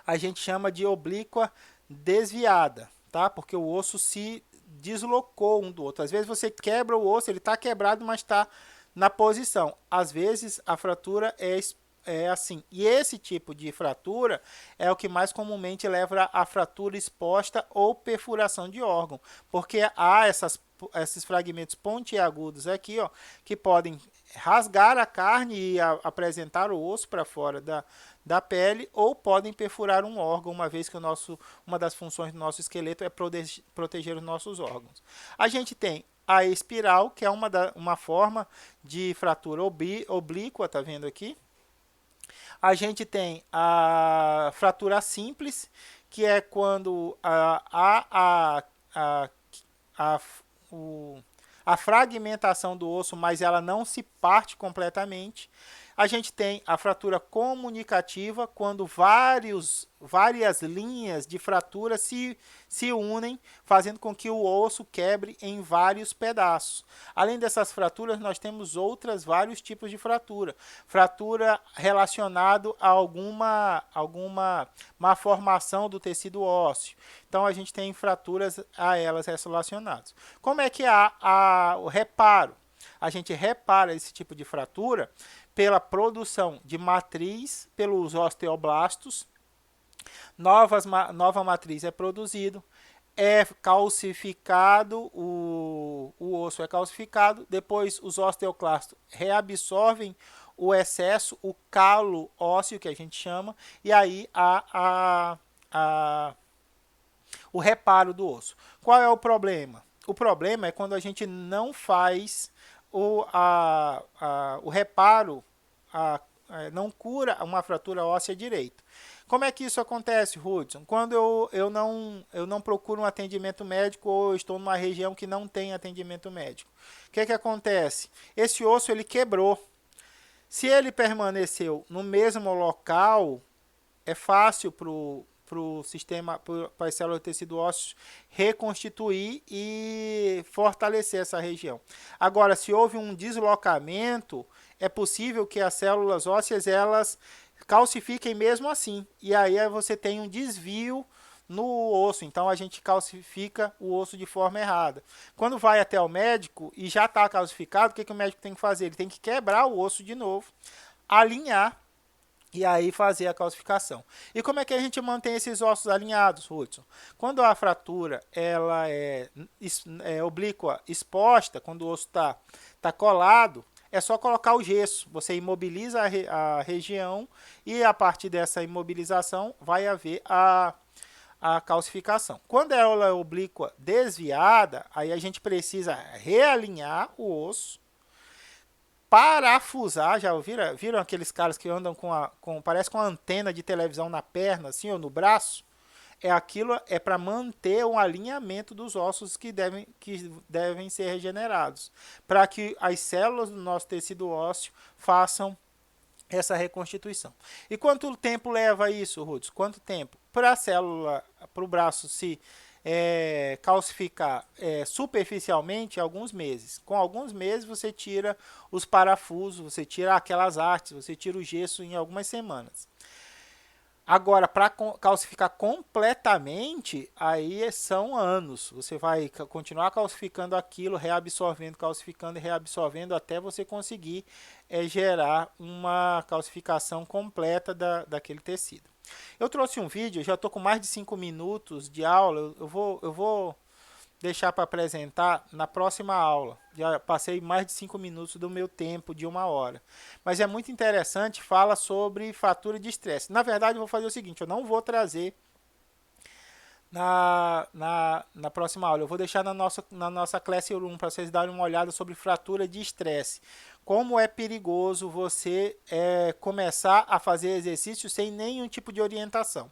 a gente chama de oblíqua desviada, tá? Porque o osso se deslocou um do outro. Às vezes você quebra o osso, ele está quebrado, mas está na posição. Às vezes a fratura é assim. E esse tipo de fratura é o que mais comumente leva à fratura exposta ou perfuração de órgão, porque há esses fragmentos pontiagudos aqui, ó, que podem rasgar a carne e apresentar o osso para fora da pele, ou podem perfurar um órgão, uma vez que uma das funções do nosso esqueleto é proteger os nossos órgãos. A gente tem a espiral, que é uma forma de fratura oblíqua, tá vendo aqui? A gente tem a fratura simples, que é quando a fragmentação do osso, mas ela não se parte completamente. A gente tem a fratura comunicativa, quando várias linhas de fratura se unem, fazendo com que o osso quebre em vários pedaços. Além dessas fraturas, nós temos vários tipos de fratura. Fratura relacionada a alguma malformação do tecido ósseo. Então, a gente tem fraturas a elas relacionadas. Como é que há o reparo? A gente repara esse tipo de fratura pela produção de matriz pelos osteoblastos. Nova matriz é produzido, é calcificado, o osso é calcificado, depois os osteoclastos reabsorvem o excesso, o calo ósseo, que a gente chama, e aí o reparo do osso. Qual é o problema? O problema é quando a gente não faz o reparo não cura uma fratura óssea direito. Como é que isso acontece, Hudson? Quando eu não procuro um atendimento médico ou estou numa região que não tem atendimento médico. O que acontece? Esse osso ele quebrou. Se ele permaneceu no mesmo local, é fácil para o sistema, para as células do tecido ósseo reconstituir e fortalecer essa região. Agora, se houve um deslocamento, é possível que as células ósseas elas calcifiquem mesmo assim. E aí você tem um desvio no osso, então a gente calcifica o osso de forma errada. Quando vai até o médico e já está calcificado, o que o médico tem que fazer? Ele tem que quebrar o osso de novo, alinhar e aí fazer a calcificação. E como é que a gente mantém esses ossos alinhados, Hudson? Quando a fratura ela é oblíqua exposta, quando o osso tá colado, é só colocar o gesso. Você imobiliza a região e a partir dessa imobilização vai haver a calcificação. Quando ela é oblíqua desviada, aí a gente precisa realinhar o osso, parafusar, já viram aqueles caras que andam parece com uma antena de televisão na perna, assim, ou no braço? Aquilo é para manter um alinhamento dos ossos que devem ser regenerados, para que as células do nosso tecido ósseo façam essa reconstituição. E quanto tempo leva isso, Rudes? Quanto tempo? Para a célula, para o braço se calcificar superficialmente, alguns meses. Com alguns meses você tira os parafusos, você tira aquelas artes, você tira o gesso em algumas semanas. Agora, para calcificar completamente, aí são anos. Você vai continuar calcificando aquilo, reabsorvendo, calcificando e reabsorvendo até você conseguir gerar uma calcificação completa daquele tecido. Eu trouxe um vídeo, já estou com mais de 5 minutos de aula. Eu vou deixar para apresentar na próxima aula. Já passei mais de 5 minutos do meu tempo de 1 hora. Mas é muito interessante, fala sobre fratura de estresse. Na verdade, eu vou fazer o seguinte, eu não vou trazer na próxima aula. Eu vou deixar na nossa Classroom para vocês darem uma olhada sobre fratura de estresse. Como é perigoso você começar a fazer exercício sem nenhum tipo de orientação.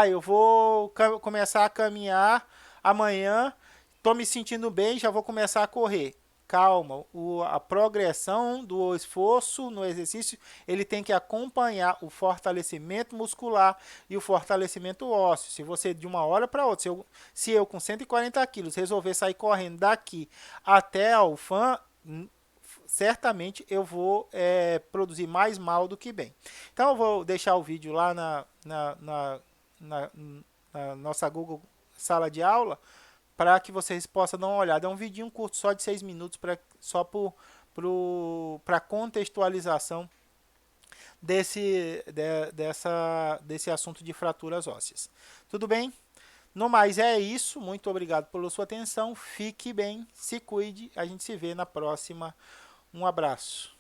Eu vou começar a caminhar amanhã, estou me sentindo bem, já vou começar a correr. Calma, a progressão do esforço no exercício, ele tem que acompanhar o fortalecimento muscular e o fortalecimento ósseo. Se você de uma hora para outra, se eu com 140 quilos resolver sair correndo daqui até a UFAM, certamente eu vou produzir mais mal do que bem. Então eu vou deixar o vídeo lá na nossa Google Sala de Aula, para que vocês possam dar uma olhada. É um vidinho curto, só de 6 minutos, só para contextualização desse assunto de fraturas ósseas. Tudo bem? No mais é isso. Muito obrigado pela sua atenção. Fique bem, se cuide. A gente se vê na próxima. Um abraço.